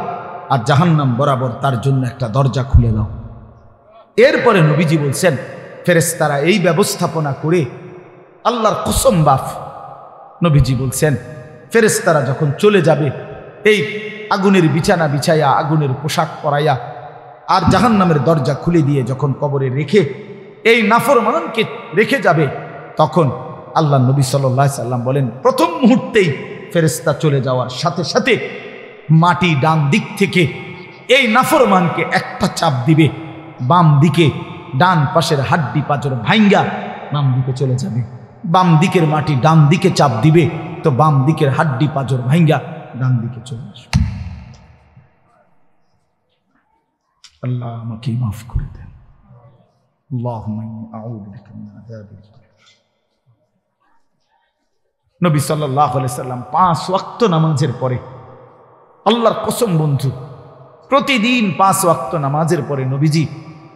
আর জাহান্নাম বরাবর তার জন্য একটা দরজা খুলে দাও। এরপরে নবীজি বলছেন ফেরেশতারা এই ব্যবস্থাপনা করে আল্লাহর কসম বাফ, নবীজি বলছেন ফেরেশতারা যখন চলে যাবে এই আগুনের বিছানা বিছাইয়া, আগুনের পোশাক পরাইয়া, আর জাহান্নামের দরজা খুলে দিয়ে যখন কবরে রেখে এই নাফরমানকে রেখে যাবে, তখন আল্লাহ নবী সাল্লাল্লাহু আলাইহি সাল্লাম বলেন প্রথম মুহূর্তেই ফেরেশতা চলে যাওয়ার সাথে সাথে মাটি ডান দিক থেকে এই নাফরমানকে একটা চাপ দিবে, বাম দিকে ডান পাশের হাড্ডি পাঁজর ভাঙ্গা বাম দিকে চলে যাবে। বাম দিকের মাটি ডান দিকে চাপ দিবে, তো বাম দিকের হাড্ডি পাঁজর ভাঙ্গা ডান দিকে চলে আসবে। আল্লাহ আমাকে মাফ করে দেন। আল্লাহুম্মা ইন্নী আউযু বিকা মিন আযাবিল কবর। নবী সাল্লাল্লাহু আলাইহি সাল্লাম 5 ওয়াক্ত নামাজের পরে, আল্লাহর কসম বন্ধু, প্রতিদিন 5 ওয়াক্ত নামাজের পরে নবীজি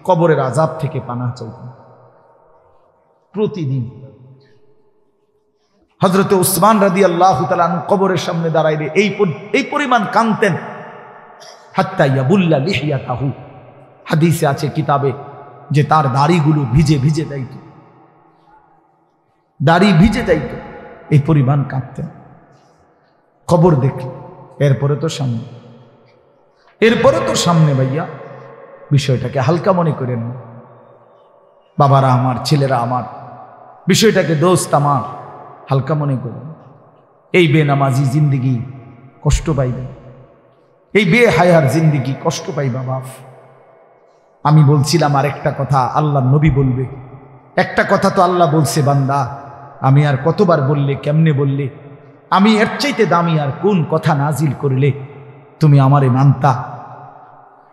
কবরের আযাব থেকে পানাহ চাইতেন প্রতিদিন। হযরত উসমান রাদিয়াল্লাহু তাআলা আনহু কবরের সামনে দাঁড়াইলে এই পরিমাণ কাঁদতেন, হাত্তা ইয়াবুল্লা লিহিয়াতাহু। হাদিসে আছে কিতাবে যে তার দাড়িগুলো ভিজে ভিজে যাইত, দাড়ি ভিজে যাইত, এই পরিমাণ কাঁদতেন কবর দেখলে। এরপরে তো সামনে ভাইয়া, বিষয়টাকে হালকা মনে করেন না বাবারা আমার, ছেলেরা আমার, বিষয়টাকে দোস্ত আমার হালকা মনে করেন। এই বেনামাজি জিন্দিগি কষ্ট পাইবে, এই বেহায়ার জিন্দিগি কষ্ট পাইবা বাপ। আমি বলছিলাম আর একটা কথা আল্লাহ নবী বলবে, একটা কথা তো আল্লাহ বলছে বান্দা, আমি আর কতবার বললে, কেমনে বললে, আমি এর চাইতে দামি আর কোন কথা নাজিল করলে তুমি আমারে মানতা।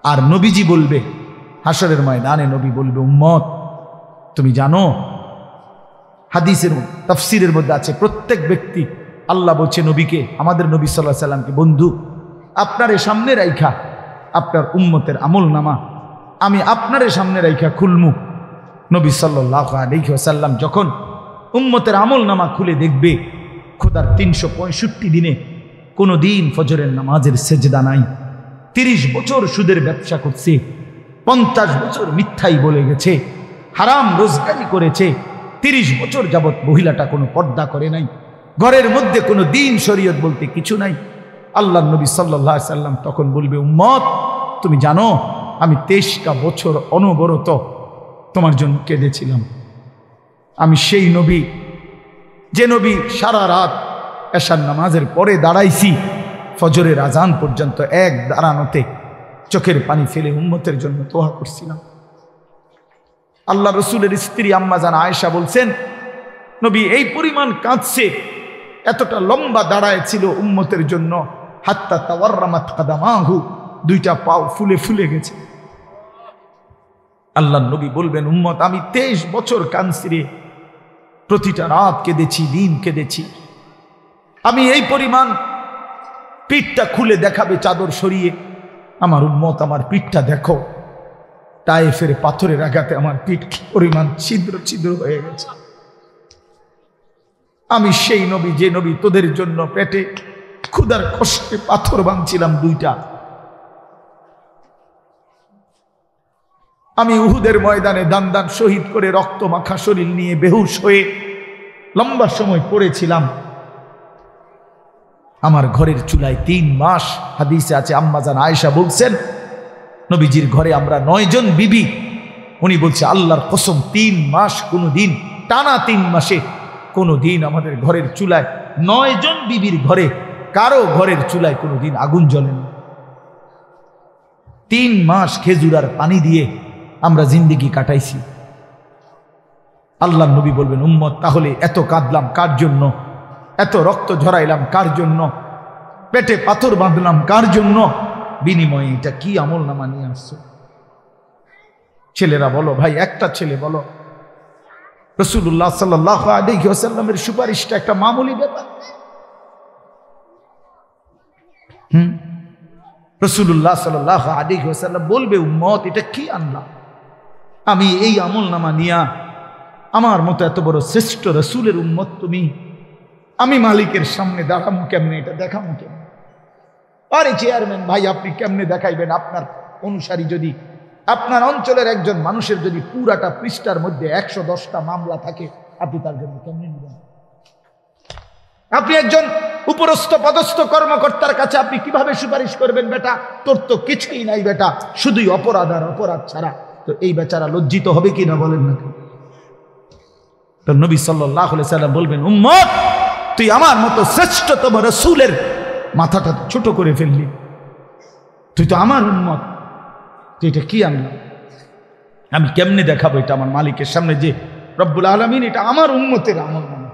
আর নবীজি বলবে হাসরের ময়দানে, নবী বলবে উম্মত তুমি জানো, হাদিসের তাফসীরের মধ্যে আছে প্রত্যেক ব্যক্তি, আল্লাহ বলছে নবীকে, আমাদের নবী সাল্লাল্লাহু আলাইহি সাল্লামকে, বন্ধু আপনারে সামনে রাইখা আপনার উম্মতের আমল নামা আমি আপনারে সামনে রাইখা খুলমু। নবী সাল্লাল্লাহু আলাইহি ওয়াসাল্লাম যখন উম্মতের আমল নামা খুলে দেখবে, খোদার 365 দিনে কোনো দিন ফজরের নামাজের সেজদা নাই, 30 বছর সুদের ব্যবসা করছে, 50 বছর মিথ্যাই বলে গেছে, হারাম রোজগারি করেছে, 30 বছর যাবৎ মহিলাটা কোনো পর্দা করে নাই, ঘরের মধ্যে কোনো দিন শরীয়ত বলতে কিছু নাই। আল্লাহ নবী সাল্লাল্লাহু আলাইহি সাল্লাম তখন বলবে উম্মত তুমি জানো আমি 23টা বছর অনবরত তোমার জন্য কেঁদেছিলাম। আমি সেই নবী, যে নবী সারা রাত এশার নামাজের পরে দাঁড়াইছি ফজরের আজান পর্যন্ত এক দাঁড়ানোতে চোখের পানি ফেলে উম্মতের জন্য দোয়া করছিলাম। আল্লাহ রসুলের স্ত্রী আম্মা জান আয়েশা বলছেন নবী এই পরিমাণ কাঁদছে, এতটা লম্বা দাঁড়ায় ছিল উম্মতের জন্য, হাত্তা তাওয়াররামাত কাদামাহু, 2টা পাও ফুলে ফুলে গেছে। আল্লাহ নবী বলবেন উম্মত আমি 23 বছর কাঁদছি রে, প্রতিটা রাত কেঁদেছি, দিন কেঁদেছি। আমি এই পরিমাণ, পিঠটা খুলে দেখাবে চাদর সরিয়ে, আমার উম্মত আমার পিঠটা দেখো, তায়েফের পাথরের আঘাতে আমার পিঠ কি পরিমাণ ছিদ্র ছিদ্র হয়ে গেছে। আমি সেই নবী, যে নবী তোদের জন্য পেটে ক্ষুধার কষ্টে পাথর ভাঙছিলাম 2টা। আমি উহুদের ময়দানে দান দান শহীদ করে রক্ত মাখা শরীর নিয়ে বেহুশ হয়ে লম্বা সময় পড়েছিলাম। আমার ঘরের চুলায় 3 মাস, হাদিসে আছে আম্মা জান আয়েশা বলছেন নবীজির ঘরে আমরা 9 জন বিবি, উনি বলছে আল্লাহর কসম 3 মাস, কোনো দিন টানা 3 মাসে কোনো দিন আমাদের ঘরের চুলায় 9 জন বিবির ঘরে কারো ঘরের চুলায় কোনো দিন আগুন জ্বলে না। 3 মাস খেজুর আর পানি দিয়ে আমরা জিন্দেগি কাটাইছি। আল্লাহ নবী বলবেন উম্মত তাহলে এত কাঁদলাম কার জন্য, এত রক্ত ঝরাইলাম কার জন্য, পেটে পাথর বাঁধলাম কার জন্য, বিনিময়ে এটা কি আমল নামা নিয়ে আসছো? ছেলেরা বলো ভাই, একটা ছেলে বলো রাসূলুল্লাহ সাল্লাল্লাহু আলাইহি ওয়াসাল্লামের সুপারিশটা একটা মামুলি ব্যাপার। রাসূলুল্লাহ সাল্লাল্লাহু আলাইহি ওয়াসাল্লাম বলবে, উম্মত এটা কি আনলা? আমি এই আমলনামা নিয়া আমার মতো এত বড় শ্রেষ্ঠ রাসূলের উম্মত তুমি, আমি মালিকের সামনে দেখামু কেমনে? এটা দেখামু কেমনে? আরে চেয়ারম্যান ভাই, আপনি কেমনে দেখাইবেন? আপনার অনুসারী যদি, আপনার অঞ্চলের একজন মানুষের যদি পুরাটা পৃষ্ঠার মধ্যে 110টা মামলা থাকে, আপনি তার জন্য কেমনে নেবেন? আপনি একজন উপরস্থ পদস্থ কর্মকর্তার কাছে আপনি কিভাবে সুপারিশ করবেন? বেটা তোর তো কিছুই নাই বেটা, শুধুই অপরাধ আর অপরাধ ছাড়া। তো এই বেচারা লজ্জিত হবে কি না বলেন না? তো নবী সাল্লাল্লাহু আলাইহি সাল্লাম বলবেন, উম্মত তুই আমার মতো শ্রেষ্ঠতম রাসূলের মাথাটা ছোট করে ফেললি, তুই তো আমার উম্মত, তুই এটা কি আনলাম? আমি কেমনে দেখাবো এটা আমার মালিকের সামনে যে রব্বুল আলামিন এটা আমার উম্মতের আমল নামা?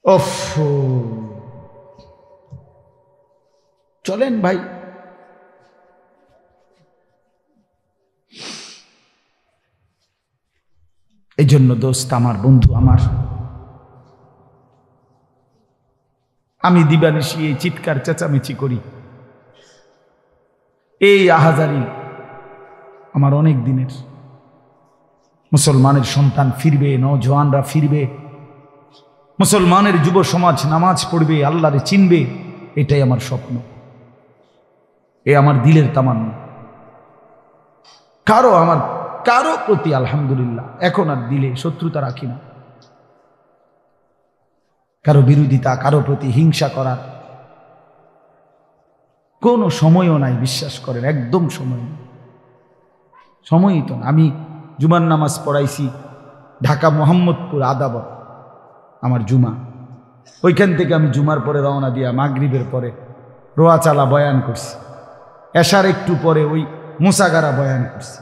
ওফ, চলেন ভাই, এই জন্য দোস্ত আমার, বন্ধু আমার, আমি দিবানিশি এই চিৎকার চেঁচামেচি করি, এই আহাজারি আমার অনেক দিনের। মুসলমানের সন্তান ফিরবে, নওজওয়ানরা ফিরবে, মুসলমানের যুব সমাজ নামাজ পড়বে, আল্লাহরে চিনবে, এটাই আমার স্বপ্ন, এ আমার দিলের তামান্না। কারো প্রতি আলহামদুলিল্লাহ এখন আর দিলে শত্রুতা রাখি না, কারো বিরোধিতা, কারো প্রতি হিংসা করার কোনো সময়ও নাই, বিশ্বাস করেন, একদম সময় নেই, সময়ই তো না। আমি জুমার নামাজ পড়াইছি ঢাকা মোহাম্মদপুর আদাবর, আমার জুমা, ওইখান থেকে আমি জুমার পরে রওনা দিয়া মাগরিবের পরে রোয়াচালা বয়ান করছি, এশার একটু পরে ওই মুসাগারা বয়ান করছি,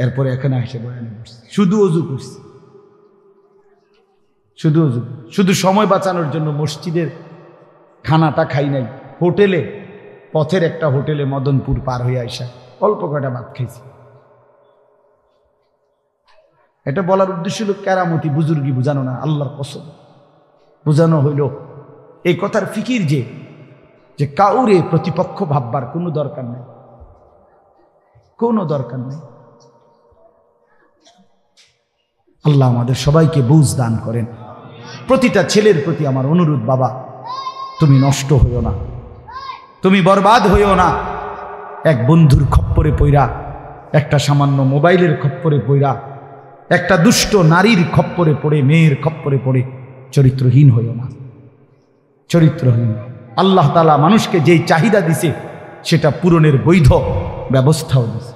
এরপরে এখানে এসে বয়ান করছি, শুধু অজু করছি, শুধু অজু, শুধু সময় বাঁচানোর জন্য মসজিদের খানাটা খাই নাই, হোটেলে, পথের একটা হোটেলে মদনপুর পার হয়ে আইসা অল্প কয়টা ভাত খাইছি। এটা বলার উদ্দেশ্য হলো কেরামতি বুজুর্গি বুঝানো না, আল্লাহর কসম বুঝানো হইল এই কথার ফিকির যে কাউরে প্রতিপক্ষ ভাববার কোনো দরকার নেই, কোনো দরকার নেই। আল্লাহ আমাদের সবাইকে বুঝ দান করেন। প্রতিটা ছেলের প্রতি আমার অনুরোধ, বাবা তুমি নষ্ট হইও না, তুমি বরবাদ হইও না। এক বন্ধুর খপ্পরে পইরা, একটা সামান্য মোবাইলের খপ্পরে পইরা, একটা দুষ্ট নারীর খপ্পরে পড়ে, মেয়ের খপ্পরে পড়ে চরিত্রহীন হইও না, চরিত্রহীন। আল্লাহ তাআলা মানুষকে যেই চাহিদা দিছে সেটা পূরণের বৈধ ব্যবস্থাও দিছে।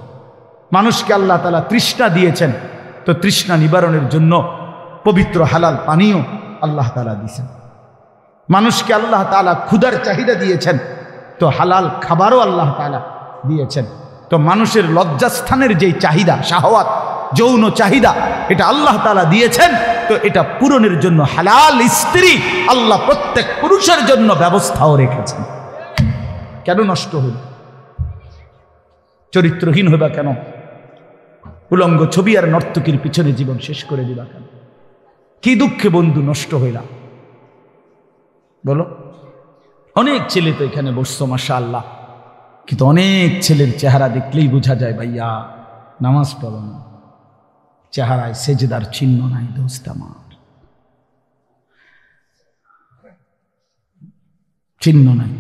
মানুষকে আল্লাহ তাআলা তৃষ্ণা দিয়েছেন, তো তৃষ্ণা নিবারণের জন্য পবিত্র হালাল পানীয় আল্লাহ তাআলা দিয়েছেন। মানুষকে আল্লাহ তাআলা ক্ষুধার চাহিদা দিয়েছেন, তো হালাল খাবারও আল্লাহ তাআলা দিয়েছেন। তো মানুষের লজ্জাস্থানের যেই চাহিদা, শাহওয়াত, যৌন চাহিদা, এটা আল্লাহ তাআলা দিয়েছেন, তো এটা পূরণের জন্য হালাল স্ত্রী আল্লাহ প্রত্যেক পুরুষের জন্য ব্যবস্থাও রেখেছেন। কেন নষ্ট হইল? চরিত্রহীন হইবা কেন? উলঙ্গ ছবি আর নর্তকীর পিছনে জীবন শেষ করে দিবা কেন? কি দুঃখে বন্ধু নষ্ট হইলা বলো? অনেক ছেলে তো এখানে বসছো মাশাআল্লাহ, কিন্তু অনেক ছেলের চেহারা দেখলেই বোঝা যায় ভাইয়া নামাজ পড়ো না, চেহারায় সেজদার চিহ্ন নাই। দোস্ত আমার, চিহ্ন নাই।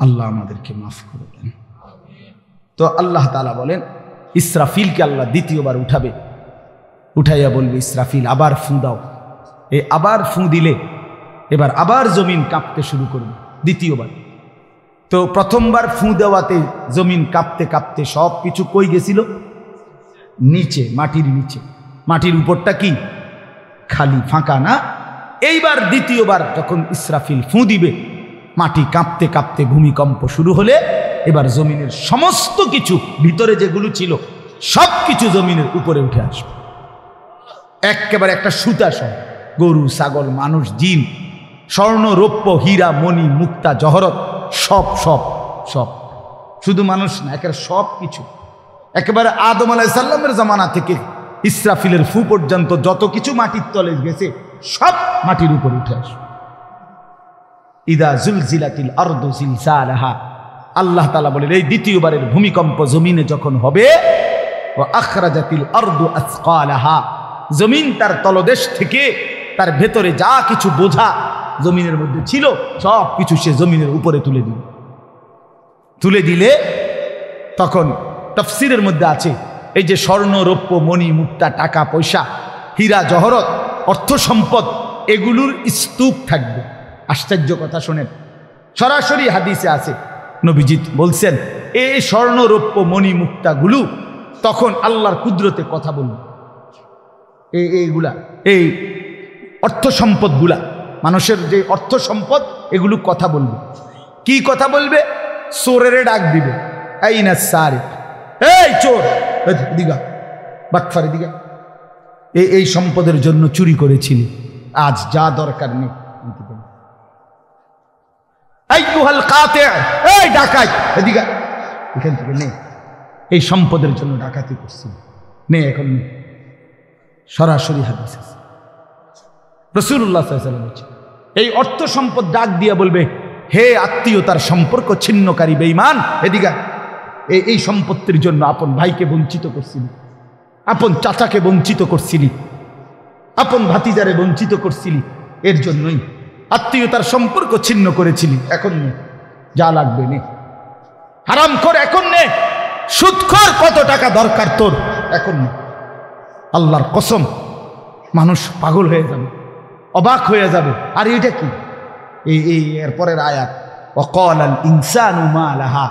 আল্লাহ আমাদেরকে মাফ করে দেন। তো আল্লাহ তাআলা বলেন ইসরাফিলকে আল্লাহ দ্বিতীয়বার উঠাবে, উঠাইয়া বলবে ইসরাফিল আবার ফু দাও। এই আবার ফু দিলে এবার আবার জমিন কাঁপতে শুরু করবে দ্বিতীয়বার। তো প্রথমবার ফু দেওয়াতে জমিন কাঁপতে কাঁপতে সব কিছু কই গেছিল? নিচে, মাটির নিচে। মাটির উপরটা কি? খালি, ফাঁকা না? এইবার দ্বিতীয়বার যখন ইসরাফিল ফু দিবে, মাটি কাঁপতে কাঁপতে ভূমিকম্প শুরু হলে এবার জমিনের সমস্ত কিছু ভিতরে যেগুলো ছিল সব কিছু জমিনের উপরে উঠে আসবে একেবারে একটা সুতা সহ। গরু, ছাগল, মানুষ, জিন, স্বর্ণ, রৌপ্য, হীরা, মণি, মুক্তা, জহরত, সব সব সব, শুধু মানুষ না, একেবারে সব কিছু। একেবারে আদম আলাইহিস সালামের জামানা থেকে ইসরাফিলের ফু পর্যন্ত যত কিছু মাটির তলে গেছে সব মাটির উপর উঠে আসবে। ইদা জুলজিলাতিল আরদু জিলজালাহা, আল্লাহ তাআলা বলেন এই দ্বিতীয়বারের ভূমিকম্প জমিনে যখন হবে, ওয়া আখরাজাতিল আরদু আসকালাহা, জমিন তার তলদেশ থেকে তার ভেতরে যা কিছু বোঝা জমিনের মধ্যে ছিল সব কিছু সে জমিনের উপরে তুলে দিলে তখন তাফসীরের মধ্যে আছে এই যে স্বর্ণ রৌপ্য মণি মুক্তা টাকা পয়সা হীরা জহরত অর্থ সম্পদ এগুলোর স্তূপ থাকবে। আশ্চর্য কথা শোনেন, সরাসরি হাদিসে আছে, নবীজি বলছেন এই স্বর্ণ রৌপ্য মণি মুক্তাগুলো তখন আল্লাহর কুদরতে কথা বলবে। এইগুলা এই অর্থ সম্পদগুলা, মানুষের যে অর্থ সম্পদ এগুলো কথা বলবে। কি কথা বলবে? চোরের ডাক দিবে, এই না সারে, এই চোর দিগা বাটফারে দিগা, এই সম্পদের জন্য চুরি করেছিলি, আজ যা দরকার নেই। আইয়ুহাল কাতি', এই ডাকাত এদিকে, এখান থেকে নে, এই সম্পদের জন্য ডাকাতি করছিল, নে এখন নে। সরাসরি হাদিস আছে, রাসূলুল্লাহ সাল্লাল্লাহু আলাইহি ওয়াসাল্লাম বলেছেন এই অর্থ সম্পদ ডাক দিয়া বলবে, হে আত্মীয়তার সম্পর্ক ছিন্নকারী বেঈমান, এদিকে এই সম্পত্তির জন্য আপন ভাইকে বঞ্চিত করছিলি, আপন চাচাকে বঞ্চিত করছিলি, আপন ভাতিজারে বঞ্চিত করছিলি, এর জন্যই আত্মীয়তার সম্পর্ক ছিন্ন করেছিলি, এখন নে যা লাগবে নে, হারামখোর এখন নে, সুদখোর কত টাকা দরকার তোর এখন নে। আল্লাহর কসম মানুষ পাগল হয়ে যাবে, অবাক হয়ে যাবে। আর এটা কি? এই এরপরের আয়াত, ওয়াকালাল ইনসানু মা লাহা,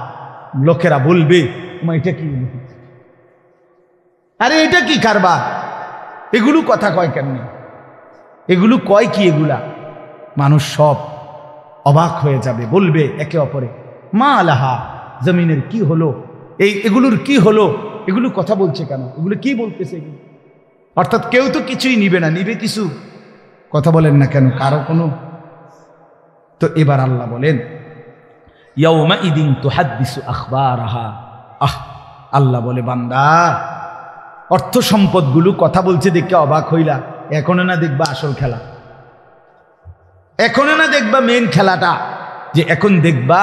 লোকেরা বলবে এটা কি, আরে এটা কি কারবার, এগুলো কথা কয় কেমনে, এগুলো কয় কি, এগুলা মানুষ সব অবাক হয়ে যাবে, বলবে একে অপরে মা লাহা, জমিনের কি হলো, এগুলোর কি হলো, এগুলো কথা বলছে কেন, এগুলো কি বলতেছে? অর্থাৎ কেউ তো কিছুই নিবে না, নিবে কিছু, কথা বলেন না কেন কারো কোনো। তো এবার আল্লাহ বলেন ইয়াউমা ইদিন তুহাদ্দিসু আখবারাহা, আল্লাহ বলে বান্দা অর্থ সম্পদগুলো কথা বলছে দেখে অবাক হইলা, এখনো না দেখবা আসল খেলা, এখনো না দেখবা মেন খেলাটা, যে এখন দেখবা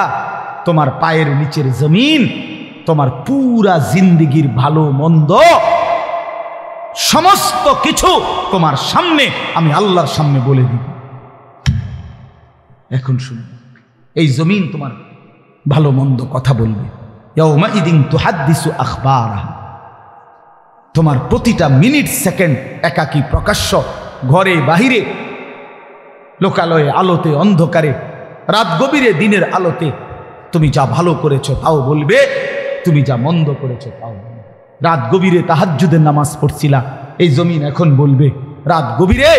তোমার পায়ের নিচের জমিন, তোমার পুরা জিন্দেগির ভালো মন্দ সমস্ত কিছু তোমার সামনে আমি আল্লাহর সামনে বলে দিব। এখন শুনো, এই জমিন তোমার ভালো মন্দ কথা বলবে। ইয়াউমা ইদিন তুহাদ্দিসু আখবারাহা, তোমার প্রতিটা মিনিট সেকেন্ড একাকী প্রকাশ্য, ঘরে বাহিরে, লোকালয়ে, আলোতে, অন্ধকারে, রাত গভীরে, দিনের আলোতে তুমি যা ভালো করেছো তাও বলবে, তুমি যা মন্দ করেছো তাও বলবে। রাত গভীরে তাহাজ্জুদের নামাজ পড়ছিলা, এই জমিন এখন বলবে রাত গভীরে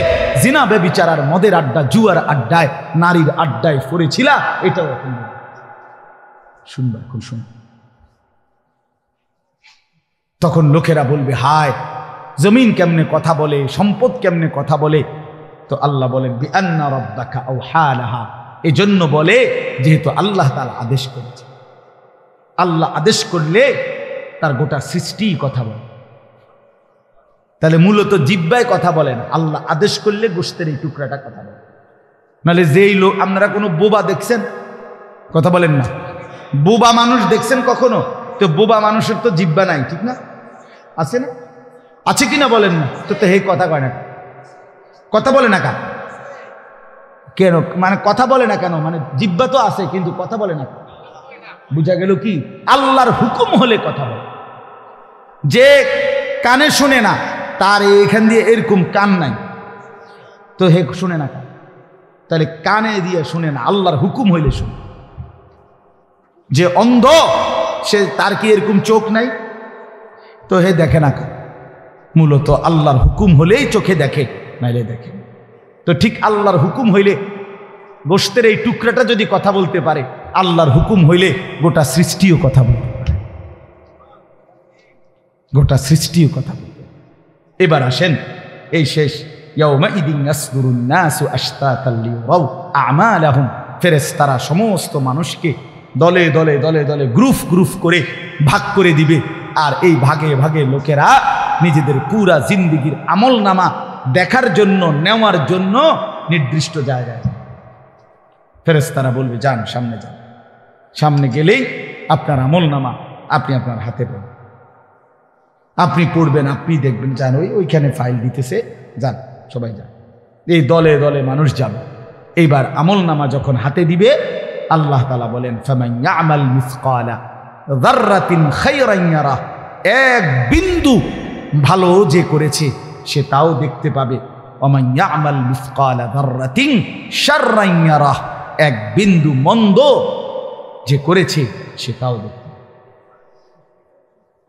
জিনা ব্যভিচার আর মদের আড্ডা, জুয়ার আড্ডায়, নারীর আড্ডায় পড়েছিলা, এটাও এখন বলবে। শুনবা, এখন শুন। তখন লোকেরা বলবে হায় জমিন কেমনে কথা বলে, সম্পদ কেমনে কথা বলে। তো আল্লাহ বলেন বিআন্না রাব্বাকা আওহা লাহা, এজন্য বলে যেহেতু আল্লাহ তাআলা আদেশ করেছে। আল্লাহ আদেশ করলে তার গোটা সৃষ্টি কথা বলে, তাহলে মূলত জিহ্বায় কথা বলে না, আল্লাহ আদেশ করলে গোশতের এই টুকরাটা কথা বলে। নাহলে যেই লোক, আপনারা কোনো বোবা দেখছেন? কথা বলেন না, বোবা মানুষ দেখছেন কখনো? তো বোবা মানুষের তো জিহ্বা নাই, ঠিক না? আছে না? আছে কিনা বলেন না? তো হে কথা কয় না, কথা বলে না কেন? মানে কথা বলে না কেন? মানে জিহ্বা তো আছে কিন্তু কথা বলে না। বুঝা গেল কি? আল্লাহর হুকুম হলে কথা বলে। যে কানে শুনে না, তার এখান দিয়ে এরকম কান নাই, তো হে শুনে না কেন? তাহলে কানে দিয়ে শুনে না, আল্লাহর হুকুম হইলে শুনে। যে অন্ধ, সে তার কি এরকম চোখ নাই, তো হে দেখে না কেন? মূলত আল্লাহর হুকুম হলেই চোখে দেখে, নাইলে দেখে। তো ঠিক আল্লাহর হুকুম হইলে, গোশতের এই টুকরাটা যদি কথা বলতে পারে, আল্লাহর হুকুম হইলে গোটা সৃষ্টিও কথা বলতে পারে, গোটা সৃষ্টিও কথা বলতে পারে। এবার আসেন এই শেষ, ইয়াউমা ইদিন ইয়াসদুরুন নাসু আশতাতাল লিয়ারাউ আমালাহুম, ফেরেশতারা সমস্ত মানুষকে দলে দলে দলে দলে গ্রুপ গ্রুপ করে ভাগ করে দিবে। আর এই ভাগে ভাগে লোকেরা নিজেদের পুরা জিন্দেগির আমল নামা দেখার জন্য, নেওয়ার জন্য নির্দিষ্ট জায়গায়। ফেরেশতারা বলবে যান সামনে যান। সামনে গেলেই আপনার আমলনামা আপনি আপনার হাতে পাবেন, আপনি পড়বেন, আপনি দেখবেন, যান ওইখানে ফাইল দিতেছে, যান সবাই যান। এই দলে দলে মানুষ যাবে। এইবার আমলনামা যখন হাতে দিবে আল্লাহ তাআলা বলেন ফামান ইয়ামাল মিসকালা যাররাতিন খায়রান ইয়ারা, এক বিন্দু ভালো যে করেছে সে তাও দেখতে পাবে। ওমান ইয়ামাল মিসকালা যাররাতিন শাররান ইয়ারা, এক বিন্দু মন্দ যে করেছে সে তাও দেখতে পাবে।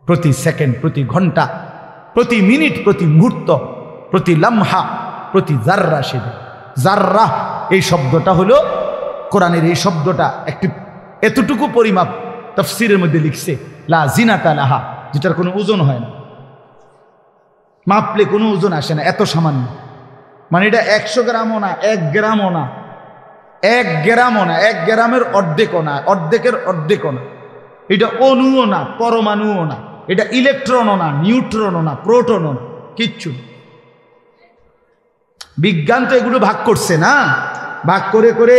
প্রতি সেকেন্ড, প্রতি ঘন্টা, প্রতি মিনিট, প্রতি মুহূর্ত, প্রতি লামহা, প্রতি জাররা সে দেখে। জাররা এই শব্দটা হলো কোরআনের, এই শব্দটা একটি এতটুকু পরিমাপ তাফসীরের মধ্যে লিখছে লা জিনাতা লাহা, যেটার কোনো ওজন হয় না, মাপলে কোনো ওজন আসে না, এত সামান্য। মানে এটা 100 গ্রামও না, 1 গ্রামও না, 1 গ্রামও না, 1 গ্রামের অর্ধেকও না, অর্ধেকের অর্ধেকও না। এটা অণুও না, পরমাণুও না, এটা ইলেকট্রনও না, নিউট্রনও না, প্রোটনও না, কিচ্ছু। বিজ্ঞান তো এগুলো ভাগ করছে না, ভাগ করে করে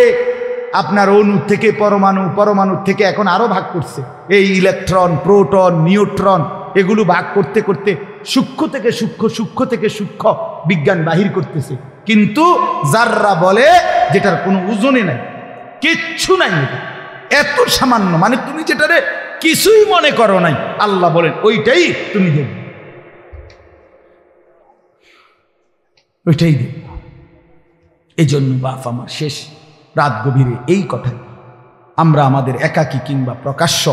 আপনার অণু থেকে পরমাণু, পরমাণুর থেকে এখন আরো ভাগ করছে। এই ইলেকট্রন, প্রোটন, নিউট্রন এগুলো ভাগ করতে করতে সূক্ষ্ম থেকে সূক্ষ্ম, সূক্ষ্ম থেকে সূক্ষ্ম বিজ্ঞান বাহির করতেছে। কিন্তু জাররা বলে যেটার কোনো ওজনে নাই, কিচ্ছু নাই, এটা এত সামান্য, মানে তুমি যেটারে কিছুই মনে করো নাই, আল্লাহ বলেন ওইটাই তুমি দেখবে, ওইটাই দেখবে। এই জন্য বাপ আমার শেষ রাত গভীরে এই কথাই, আমরা আমাদের একাকী কিংবা প্রকাশ্য,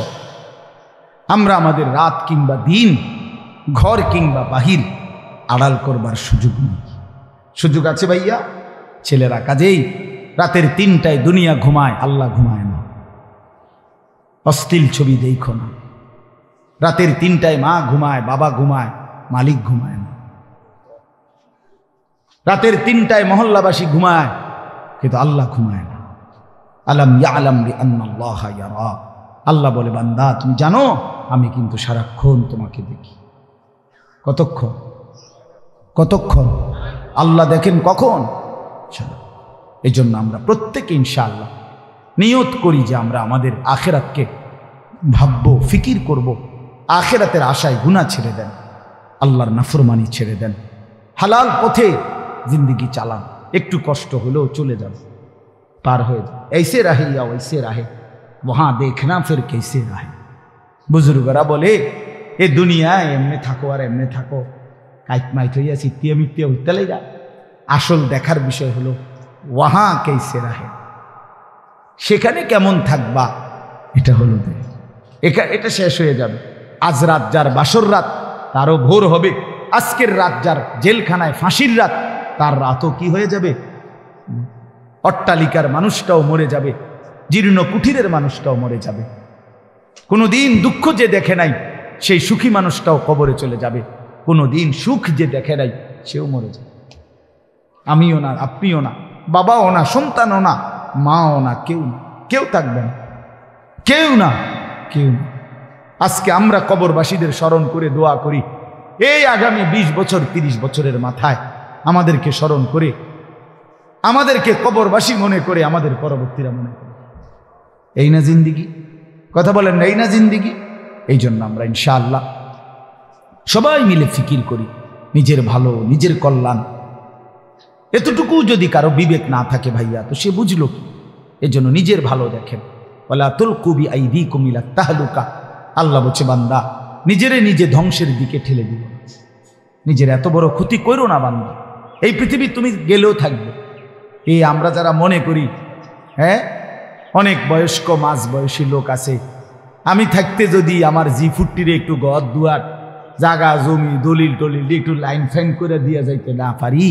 আমরা আমাদের রাত কিংবা দিন, ঘর কিংবা বাহির আড়াল করবার সুযোগ নেই। সুযোগ আছে ভাইয়া? ছেলেরা কাজেই রাতের 3টায় দুনিয়া ঘুমায়, আল্লাহ ঘুমায় না। অশ্লীল ছবি দেখো না। রাতের 3টায় মা ঘুমায়, বাবা ঘুমায়, মালিক ঘুমায় না। রাতের 3টায় মহল্লাবাসী ঘুমায়, কিন্তু আল্লাহ ঘুমায় না। আলাম ইয়ালাম বিআন্নাল্লাহা ইয়ারা, আল্লাহ বলে বান্দা তুমি জানো আমি কিন্তু সারাক্ষণ তোমাকে দেখি। কতক্ষণ? কতক্ষণ? আল্লাহ দেখেন কখন? এই জন্য আমরা প্রত্যেকে ইনশাআল্লাহ নিয়ত করি যে আমরা আমাদের আখেরাতকে ভাববো, ফিকির করব। আখেরাতের আশায় গুনাহ ছেড়ে দেন, আল্লাহর নাফরমানি ছেড়ে দেন, হালাল পথে জিন্দিগি চালান। একটু কষ্ট হলেও চলে যান, পার হয়ে যান। ऐसे रहे या वैसे रहे वहां देखना फिर कैसे रहे। বুজুর্গরা বলে এ দুনিয়ায় এমনি থাকো আর এমনি থাকো, কাইট মাইট হইয়া চিত্তিয়া মিত্তিয়া হইতে লেগা। আসল দেখার বিষয় হলো ওয়াহা কেসে রাহে, সেখানে কেমন থাকবা, এটা হলো এটা শেষ হয়ে যাবে। আজ রাত যার বাসর রাত তারও ভোর হবে, আজকের রাত যার জেলখানায় ফাঁসির রাত তার রাতও কি হয়ে যাবে। অট্টালিকার মানুষটাও মরে যাবে, জীর্ণ কুঠিরের মানুষটাও মরে যাবে। কোনোদিন দুঃখ যে দেখে নাই সেই সুখী মানুষটাও কবরে চলে যাবে, কোনোদিন সুখ যে দেখে নাই সেও মরে যাবে। আমিও না, আপনিও না, বাবাও না, সন্তানও না, মাও না, কেউ থাকবে না, কেউ না। আজকে আমরা কবরবাসীদের স্মরণ করে দোয়া করি, এই আগামী 20 বছর 30 বছরের মাথায় আমাদেরকে স্মরণ করে, আমাদেরকে কবরবাসী মনে করে, আমাদের পরবর্তীরা মনে করে। এই না জিন্দিগি? কথা বলেন না, এই না জিন্দিগি? এই জন্য আমরা ইনশাআল্লাহ সবাই মিলে ফিকির করি নিজের ভালো, নিজের কল্যাণ। এতটুকু যদি কারো বিবেক না থাকে ভাইয়া, তো সে বুঝলো কি? এই জন্য নিজের ভালো দেখেন। ওয়ালা তুলকু বিআইদিকুম ইলা তাহলুকা, আল্লাহ বলছে বান্দা নিজে ধ্বংসের দিকে ঠেলে দিও, নিজের এত বড় ক্ষতি করো না বান্দা। এই পৃথিবী তুমি গেলেও থাকবে। এই আমরা যারা মনে করি, হ্যাঁ, অনেক বয়স্ক মাঝ বয়সী লোক আছে, আমি থাকতে যদি আমার জি40 একটু ঘর দুয়ার জাগা জমি দলিল টলিল একটু লাইন ফাইন করে দিয়া যাইতে না পারি,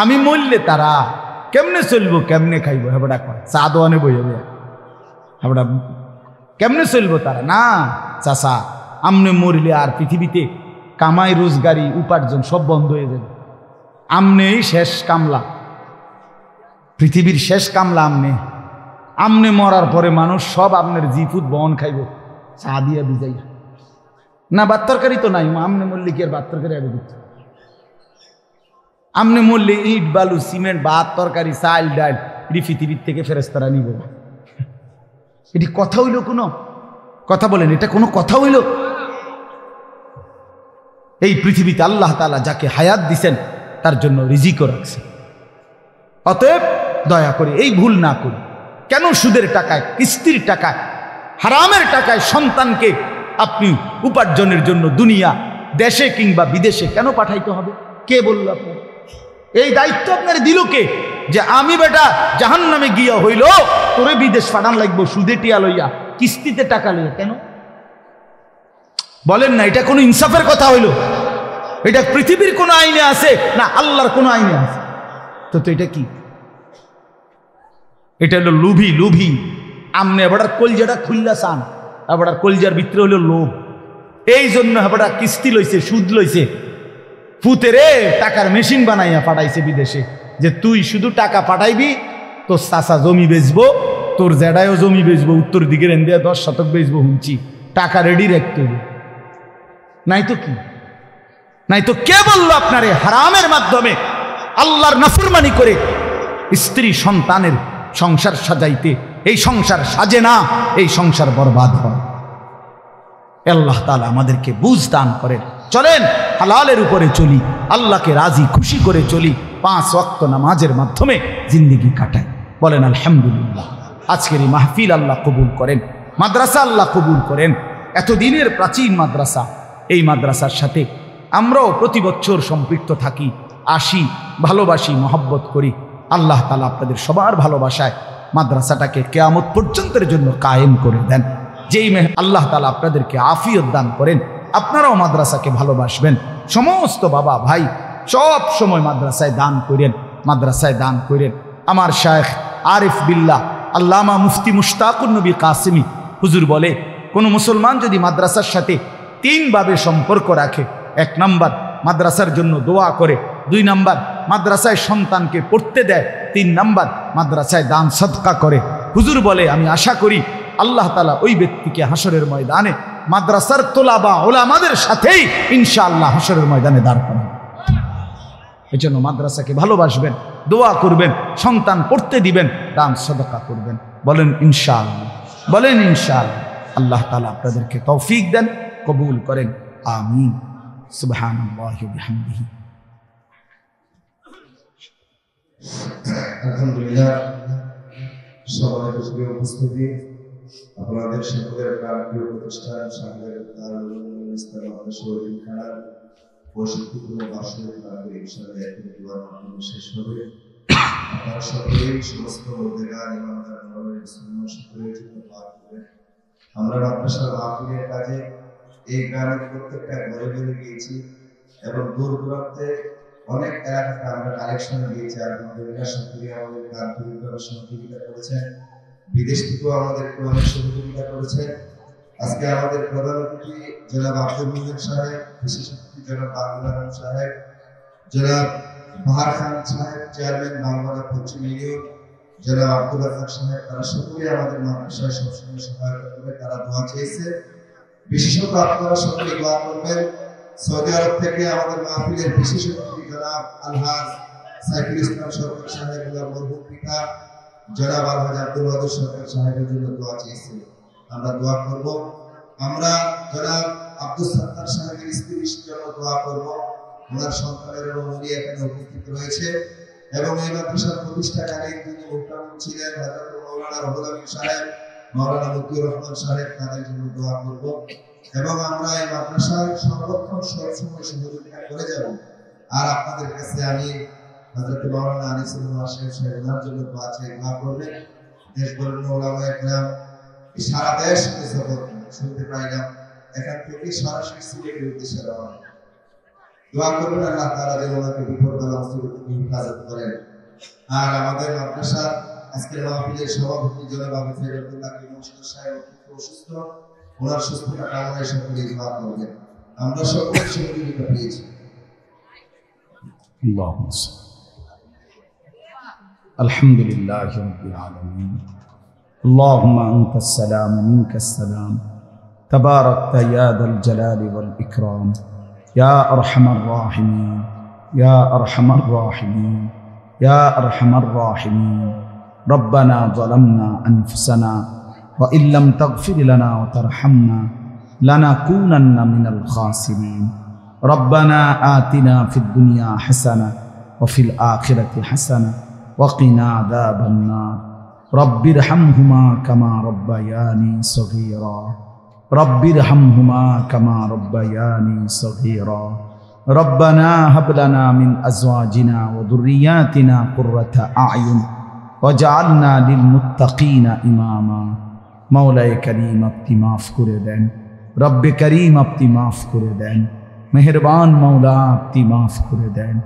আমি মরলে তারা কেমনে চলবো, কেমনে খাইবো, হেবড়া কয় চা দোয়ানে বই হবে, হেবড়া কেমনে চলবো তারা? না চাচা, আমনে মরলে আর পৃথিবীতে কামাই রোজগারি উপার্জন সব বন্ধ হয়ে যাবে। আমনেই শেষ কামলা, পৃথিবীর শেষ কামলা আমনে মরার পরে মানুষ সব আপনার জিফুত বহন খাইব, চা দিয়া বিজাই না। ভাত তরকারি তো নাই, আমনে মরলে কি আর ভাত তরকারি আগে দিচ্ছে? আমনে মরলে ইট বালু সিমেন্ট ভাত তরকারি চাল ডাল এটি পৃথিবীর থেকে ফেরেশতারা নিব। এটি কথা হইল? কোনো কথা বলেন, এটা কোনো কথা হইল? এই পৃথিবীতে আল্লাহ তাআলা যাকে হায়াত দিছেন তার জন্য রিজিকও রাখছেন। অতএব দয়া করে এই ভুল না করি। কেন সুদের টাকায়, কিস্তির টাকায়, হারামের টাকায় সন্তানকে আপনি উপার্জনের জন্য দুনিয়া, দেশে কিংবা বিদেশে কেন পাঠাইতে হবে? কে বলল আপনার? এই দায়িত্ব আপনার দিল কে? যে আমি বেটা জাহান্নামে গিয়া হইল তোরে বিদেশ পাঠান লাগবো সুদে টিয়া লইয়া, কিস্তিতে টাকা লইয়া। কেন বলেন না? এটা কোনো ইনসাফের কথা হইল? এটা পৃথিবীর কোন আইনে আছে না আল্লাহর কোন আইনে আছে? তো এটা কি? এটা হলো লুভি। লুভি আমনে এবার কলজাটা খুললা চান, এবার কলজার ভিতরে হলো লোভ। এই জন্য এবার কিস্তি লইছে, সুদ লইছে, ফুতেরে টাকার মেশিন বানাইয়া পাঠাইছে বিদেশে, যে তুই শুধু টাকা পাঠাইবি, তোর চাচা জমি বেচবো, তোর জেডায়ও জমি বেচবো, উত্তর দিকের এন্দিয়া 10 শতক বেচবো, হুঁচি টাকা রেডি রাখতে হবে। নাই তো কি? নাই তো কে বললো আপনারে হারামের মাধ্যমে আল্লাহর নাফরমানি করে স্ত্রী সন্তানের সংসার সাজাইতে? এই সংসার সাজে না, এই সংসার বরবাদ হয়। আল্লাহ তাআলা আমাদেরকে বুঝ দান করেন। চলেন হালালের উপরে চলি, আল্লাহকে রাজি খুশি করে চলি, 5 ওয়াক্ত নামাজের মাধ্যমে জিন্দেগি কাটাই। বলেন আলহামদুলিল্লাহ। আজকের এই মাহফিল আল্লাহ কবুল করেন, মাদ্রাসা আল্লাহ কবুল করেন। এতদিনের প্রাচীন মাদ্রাসা, এই মাদ্রাসার সাথে আমরাও প্রতি বছর সম্পৃক্ত থাকি, আসি, ভালোবাসি, মহব্বত করি। আল্লাহ তাআলা আপনাদের সবার ভালোবাসায় মাদ্রাসাটাকে কিয়ামত পর্যন্তের জন্য কায়েম করে দেন। যেই আল্লাহ তাআলা আপনাদেরকে আফিয়ত দান করেন, আপনারাও মাদ্রাসাকে ভালোবাসবেন। সমস্ত বাবা ভাই সব সময় মাদ্রাসায় দান করেন, মাদ্রাসায় দান করেন। আমার শায়েখ আরিফ বিল্লাহ আল্লামা মুফতি মুশতাকুর নবী কাসেমি হুজুর বলে, কোনো মুসলমান যদি মাদ্রাসার সাথে 3 ভাবে সম্পর্ক রাখে, 1 নাম্বার মাদ্রাসার জন্য দোয়া করে, 2 নাম্বার মাদ্রাসায় সন্তানকে পড়তে দেয়, 3 নাম্বার মাদ্রাসায় দান সদকা করে, হুজুর বলে আমি আশা করি আল্লাহ তাআলা ওই ব্যক্তিকে হাসরের ময়দানে মাদ্রাসার তোলাবা ওলামাদের সাথেই ইনশাআল্লাহ হাসরের ময়দানে দাঁড় করাবেন। এজন্য মাদ্রাসাকে ভালোবাসবেন, দোয়া করবেন, সন্তান পড়তে দিবেন, দান সদকা করবেন। বলেন ইনশাআল্লাহ, বলেন ইনশাআল্লাহ। আল্লাহ তাআলা আপনাদেরকে তৌফিক দেন, কবুল করেন, আমিন। সুবহানাল্লাহি ওয়া বিহামদিহি। আলহামদুলিল্লাহ। সবাই উপস্থিতি, আপনাদের সকলের প্রাণপ্রিয় প্রতিষ্ঠান সামনের দারুল উলুম ইসলামিয়া শহীদ খানার বৈশিষ্ট্যপূর্ণ বাসনের কারণে ইনশাআল্লাহ একটি দোয়ার মাধ্যমে শেষ হবে। আপনারা সকলেই সমস্ত মুদ্দেগান ইমামদার নবী মুসলমান সকলের জন্য দোয়া করবেন। আমরা মাদ্রাসার মাহফিলের কাজে এই গ্রামের প্রত্যেকটা ঘরে ঘরে গিয়েছি এবং দূর দূরান্তে অনেক এলাকাতে আমরা কালেকশন দিয়েছি। আলহামদুলিল্লাহ সকলে আমাদের আন্তরিকভাবে সহযোগিতা করেছেন, বিদেশ থেকেও আমাদেরকে অনেক সহযোগিতা করেছেন। আজকে আমাদের প্রধান অতিথি জনাব আব্দুল মুজিব সাহেব, বিশেষ অতিথি জনাব আব্দুল আলম সাহেব, জনাব বাহার খান সাহেব চেয়ারম্যান বাংলা পশ্চিম ইউনিয়ন, জনাব আব্দুল রাজ্জাক সাহেব, তারা সকলে আমাদের মাদ্রাসায় সবসময় সহায়তা করে, তারা দোয়া চেয়েছে। বিশেষত আপনারা সকলে দোয়া করবেন। সৌদি আরব থেকে আমাদের মাহফিলের বিশেষ অতিথি জনাব আলহাজ সাইফুল ইসলাম সরকার সাহেব, মরহুম পিতা জনাব আলহাজ আব্দুল ওয়াদুদ সরকার সাহেবের জন্য দোয়া চেয়েছে, আমরা দোয়া করব। আমরা জনাব আব্দুল সাত্তার সাহেবের স্ত্রীর জন্য দোয়া করব। ওনার সন্তানের এবং উনি এখানে উপস্থিত রয়েছে এবং এই মাদ্রাসার প্রতিষ্ঠাকারী যিনি মুহতারাম ছিলেন হযরত মাওলানা রুহুল আমিন সাহেব, মাওলানা মতিউর রহমান সাহেব, তাদের জন্য দোয়া করব। এবং আমরা এই মাদ্রাসার সংরক্ষণ সবসময় সহযোগিতা করে যাব। আর আপনাদের কাছে আমি হযরত মাওলানা আনিসুল্লাহ সাহেব ওনার জন্য দোয়া চাই, দোয়া করবেন। দেশবরের ওলামায়ে কেরাম সারা দেশ শুনতে পাইলাম, এখান থেকে সরাসরি সিলেটের উদ্দেশ্যে রওনা। দোয়া করবেন আল্লাহ তাআলা যেন ওনাকে বিপদ বালা মুসিবত থেকে হেফাজত করেন। আর আমাদের মাদ্রাসা আজকের মাহফিলের সভাপতি জনাব আবু ফেরদুল্লাহ মুশতাক সাহেব অসুস্থ, ওনার সুস্থতা কামনায় সকলে দোয়া করবেন। আমরা সকলে সহযোগিতা পেয়েছি। আলহামদুলিল্লাহি রাব্বিল আলামিন। আল্লাহুম্মা আনতাস সালাম ওয়া মিনকাস সালাম, তাবারাকতা ইয়া যাল জালালি ওয়াল ইকরাম, ইয়া আরহামার রাহিমিন, ইয়া আরহামার রাহিমিন, ইয়া আরহামার রাহিমিন। ربنا ظلمنا أنفسنا وإن لم تغفر لنا وترحمنا لنكونن من الخاسرين ربنا آتنا في الدنيا حسنة وفي الآخرة حسنة وقنا عذاب النار رب ارحمهما كما ربياني صغيرا رب ارحمهما كما ربياني صغيرا ربنا هب لنا من أزواجنا وذرياتنا قرة أعين وجعلنا للمتقين إماما مولاي كريم আপনি মাফ করে দেন রব্বে করিম আপনি মাফ করে দেন মেহেরবান মাওলা আপনি মাফ করে দেন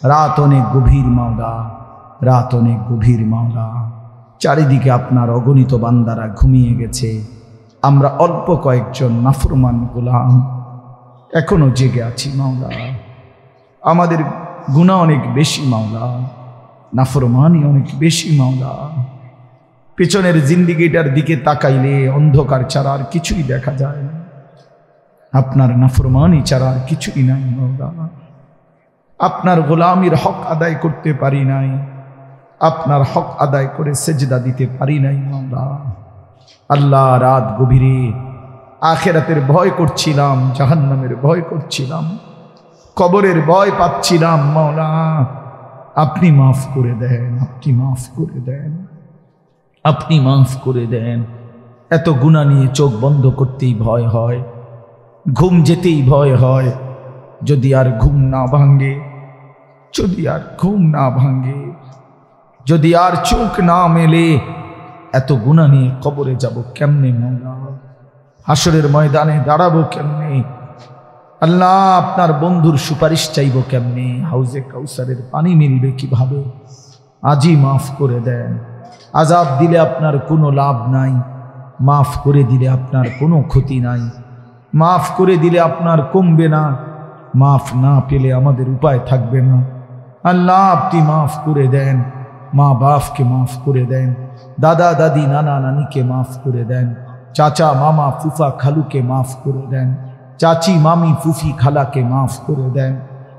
রাত অনেক গভীর মাওলা রাত অনেক গভীর মাওলা চারিদিকে আপনার অগণিত বান্দারা ঘুমিয়ে গেছে আমরা অল্প কয়েকজন নাফরমান গোলাম এখনো জেগে আছি মাওলা আমাদের গুনাহ অনেক বেশি মাওলা নাফরমানি অনেক বেশি মাওলা পেছনের জিন্দেগিটার দিকে তাকাইলে অন্ধকার ছাড়া আর কিছুই দেখা যায় না আপনার নাফরমানি ছাড়া আর কিছুই নাই মাওলা আপনার গোলামির হক আদায় করতে পারি নাই আপনার হক আদায় করে সেজদা দিতে পারি নাই মাওলা আল্লাহ রাত গভীরে আখিরাতের ভয় করছিলাম জাহান্নামের ভয় করছিলাম কবরের ভয় পাচ্ছিলাম মাওলা আপনি মাফ করে দেন আপনি মাফ করে দেন আপনি মাফ করে দেন এত গুনাহ নিয়ে চোখ বন্ধ করতেই ভয় হয় ঘুম যেতেই ভয় হয় যদি আর ঘুম না ভাঙে যদি আর ঘুম না ভাঙে যদি আর চোখ না মেলে এত গুনাহ নিয়ে কবরে যাব কেমনে মাওলা হাসরের ময়দানে দাঁড়াবো কেমনে আল্লাহ আপনার বন্ধুর সুপারিশ চাইব কেমনে হাউজে কাউসারের পানি মিলবে কিভাবে আজই মাফ করে দেন আযাব দিলে আপনার কোনো লাভ নাই মাফ করে দিলে আপনার কোনো ক্ষতি নাই মাফ করে দিলে আপনার কমবে না মাফ না পেলে আমাদের উপায় থাকবে না আল্লাহ আপনি মাফ করে দেন মা বাপকে মাফ করে দেন দাদা দাদি নানা নানিকে মাফ করে দেন চাচা মামা ফুফা খালুকে মাফ করে দেন চাচি মামি ফুফি খালাকে মাফ করে দেন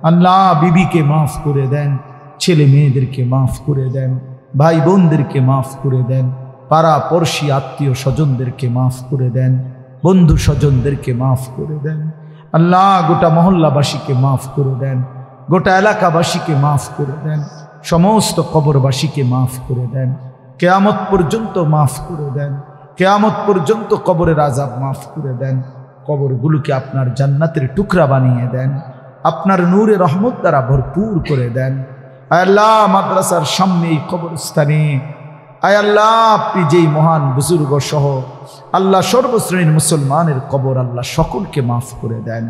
আল্লাহ বিবিকে মাফ করে দেন ছেলে মেয়েদেরকে মাফ করে দেন ভাই বোনদেরকে মাফ করে দেন পাড়া পড়শি আত্মীয় স্বজনদেরকে মাফ করে দেন বন্ধু স্বজনদেরকে মাফ করে দেন আল্লাহ গোটা মহল্লাবাসীকে মাফ করে দেন গোটা এলাকাবাসীকে মাফ করে দেন সমস্ত কবরবাসীকে মাফ করে দেন কিয়ামত পর্যন্ত মাফ করে দেন কিয়ামত পর্যন্ত কবরের আযাব মাফ করে দেন কবরগুলোকে আপনার জান্নাতের টুকরা বানিয়ে দেন আপনার নূরে রহমত দ্বারা ভরপুর করে দেন আয় আল্লাহ মাদ্রাসার সামনে এই কবরস্থানে আয় আল্লাহ আপনি যেই মহান বুজুর্গ সহ আল্লাহ সর্বশ্রেণীর মুসলমানের কবর আল্লাহ সকলকে মাফ করে দেন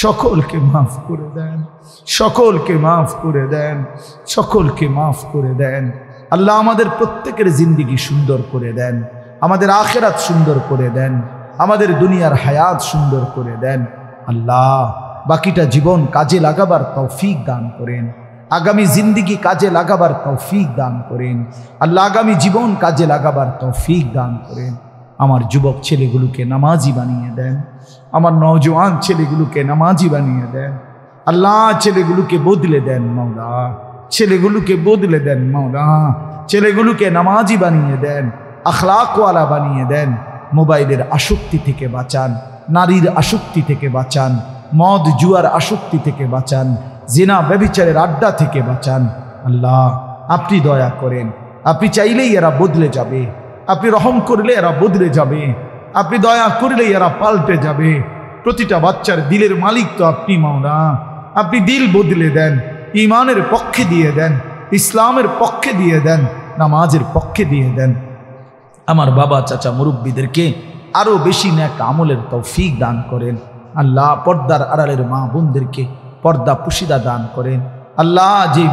সকলকে মাফ করে দেন সকলকে মাফ করে দেন সকলকে মাফ করে দেন আল্লাহ আমাদের প্রত্যেকের জিন্দেগি সুন্দর করে দেন আমাদের আখিরাত সুন্দর করে দেন আমাদের দুনিয়ার হায়াত সুন্দর করে দেন আল্লাহ বাকিটা জীবন কাজে লাগাবার তৌফিক দান করেন আগামী জিন্দেগি কাজে লাগাবার তৌফিক দান করেন আল্লাহ আগামী জীবন কাজে লাগাবার তৌফিক দান করেন আমার যুবক ছেলেগুলোকে নামাজি বানিয়ে দেন আমার নওজোয়ান ছেলেগুলোকে নামাজি বানিয়ে দেন আল্লাহ ছেলেগুলোকে বদলে দেন মাওলা ছেলেগুলোকে বদলে দেন মাওলা ছেলেগুলোকে নামাজি বানিয়ে দেন আখলাকওয়ালা বানিয়ে দেন মোবাইলের আসক্তি থেকে বাঁচান নারীর আসক্তি থেকে বাঁচান মদ জুয়ার আসক্তি থেকে বাঁচান জিনা ব্যভিচারের আড্ডা থেকে বাঁচান আল্লাহ আপনি দয়া করেন আপনি চাইলেই এরা বদলে যাবে আপনি রহম করলে এরা বদলে যাবে আপনি দয়া করলেই এরা পাল্টে যাবে প্রতিটা বাচ্চার দিলের মালিক তো আপনি মাওলা আপনি দিল বদলে দেন ঈমানের পক্ষে দিয়ে দেন ইসলামের পক্ষে দিয়ে দেন নামাজের পক্ষে দিয়ে দেন আমার বাবা চাচা মুরব্বীদেরকে আরো বেশি নেক আমলের তৌফিক দান করেন আল্লাহ পর্দার আড়ালের মা বোনদেরকে পর্দা পুশিদা দান করেন আল্লাহ যে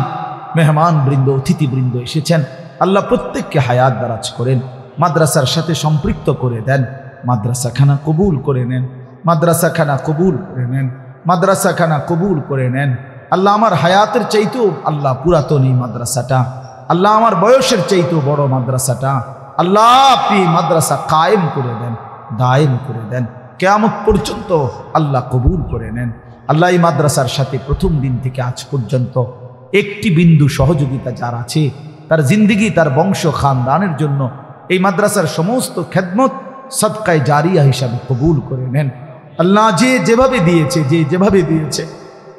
মেহমান বৃন্দ অতিথিবৃন্দ এসেছেন আল্লাহ প্রত্যেককে হায়াত দারাজ করেন মাদ্রাসার সাথে সম্পৃক্ত করে দেন মাদ্রাসাখানা কবুল করে নেন মাদ্রাসাখানা কবুল করে নেন মাদ্রাসাখানা কবুল করে নেন আল্লাহ আমার হায়াতের চাইতেও আল্লাহ পুরাতন এই মাদ্রাসাটা আল্লাহ আমার বয়সের চাইতেও বড় মাদ্রাসাটা আল্লাহ আপনি মাদ্রাসা কায়েম করে দেন দায়েম করে দেন কিয়ামত পর্যন্ত আল্লাহ কবুল করে নেন আল্লাহ এই মাদ্রাসার সাথে প্রথম দিন থেকে আজ পর্যন্ত একটি বিন্দু সহযোগিতা যার আছে তার জিন্দিগি, তার বংশ খানদানের জন্য এই মাদ্রাসার সমস্ত খেদমত সদকায়ে জারিয়া হিসাবে কবুল করে নেন। আল্লাহ যে যেভাবে দিয়েছে, যে যেভাবে দিয়েছে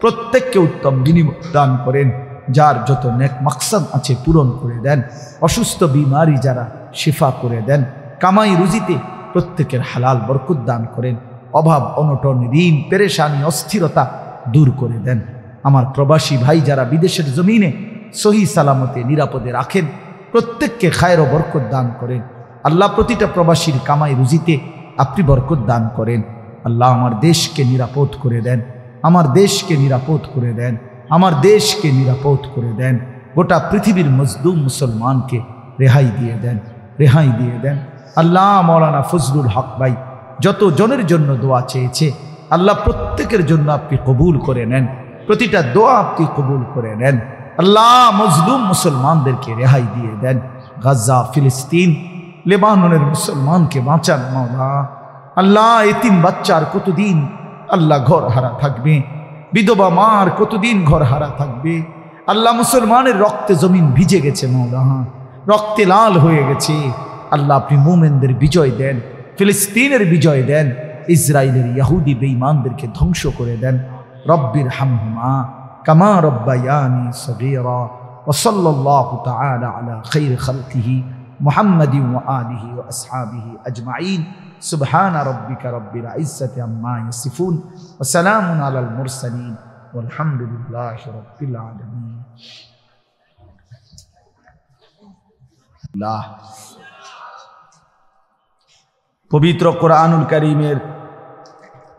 প্রত্যেককে উত্তম বিনিময় দান করেন। যার যত নেক মাকসাদ আছে পূরণ করে দেন। অসুস্থ বিমারি যারা শিফা করে দেন। কামাই রুজিতে প্রত্যেকের হালাল বরকত দান করেন। অভাব অনটন ঋণ পেরেশানি অস্থিরতা দূর করে দেন। আমার প্রবাসী ভাই যারা বিদেশের জমিনে সহি সালামতে নিরাপদে রাখেন, প্রত্যেককে খায়ের ও বরকত দান করেন। আল্লাহ প্রতিটা প্রবাসীর কামাই রুজিতে আপনি বরকত দান করেন। আল্লাহ আমার দেশকে নিরাপদ করে দেন, আমার দেশকে নিরাপদ করে দেন, আমার দেশকে নিরাপদ করে দেন। গোটা পৃথিবীর মজলুম মুসলমানকে রেহাই দিয়ে দেন, রেহাই দিয়ে দেন। আল্লাহ মৌলানা ফজলুল হক ভাই যত জনের জন্য দোয়া চেয়েছে, আল্লাহ প্রত্যেকের জন্য আপনি কবুল করে নেন। প্রতিটা দোয়া আপনি কবুল করে নেন। আল্লাহ মজলুম মুসলমানদেরকে রেহাই দিয়ে দেন। গাজা, ফিলিস্তিন, লেবাননের মুসলমানকে বাঁচান মওলা। আল্লাহ এতিম বাচ্চার কতদিন আল্লাহ ঘর হারা থাকবে, বিধবা মার কতদিন ঘর হারা থাকবে। আল্লাহ মুসলমানের রক্তে জমিন ভিজে গেছে মওলা, রক্তে লাল হয়ে গেছে। আল্লাহ আপনি মুমিনদের বিজয় দেন, ফিলিস্তিনের বিজয় দেন, ইসরায়েলের ইহুদি বেঈমানদেরকে ধ্বংস করে দেন। রব্বির হামহুমা কামা রব্বায়ানি সগীরা। ওয়া সাল্লাল্লাহু তাআলা আলা খায়রি খালকিহি মুহাম্মাদিন ওয়া আলিহি ওয়া আসহাবিহি আজমাইন। সুবহান রাব্বিকা রাব্বিল ইজ্জাতি আম্মা ইয়াসিফুন ওয়া সালামুন আলাল মুরসালিন ওয়ালহামদুলিল্লাহি রাব্বিল আলামিন। পবিত্র কোরআনুল কারীমের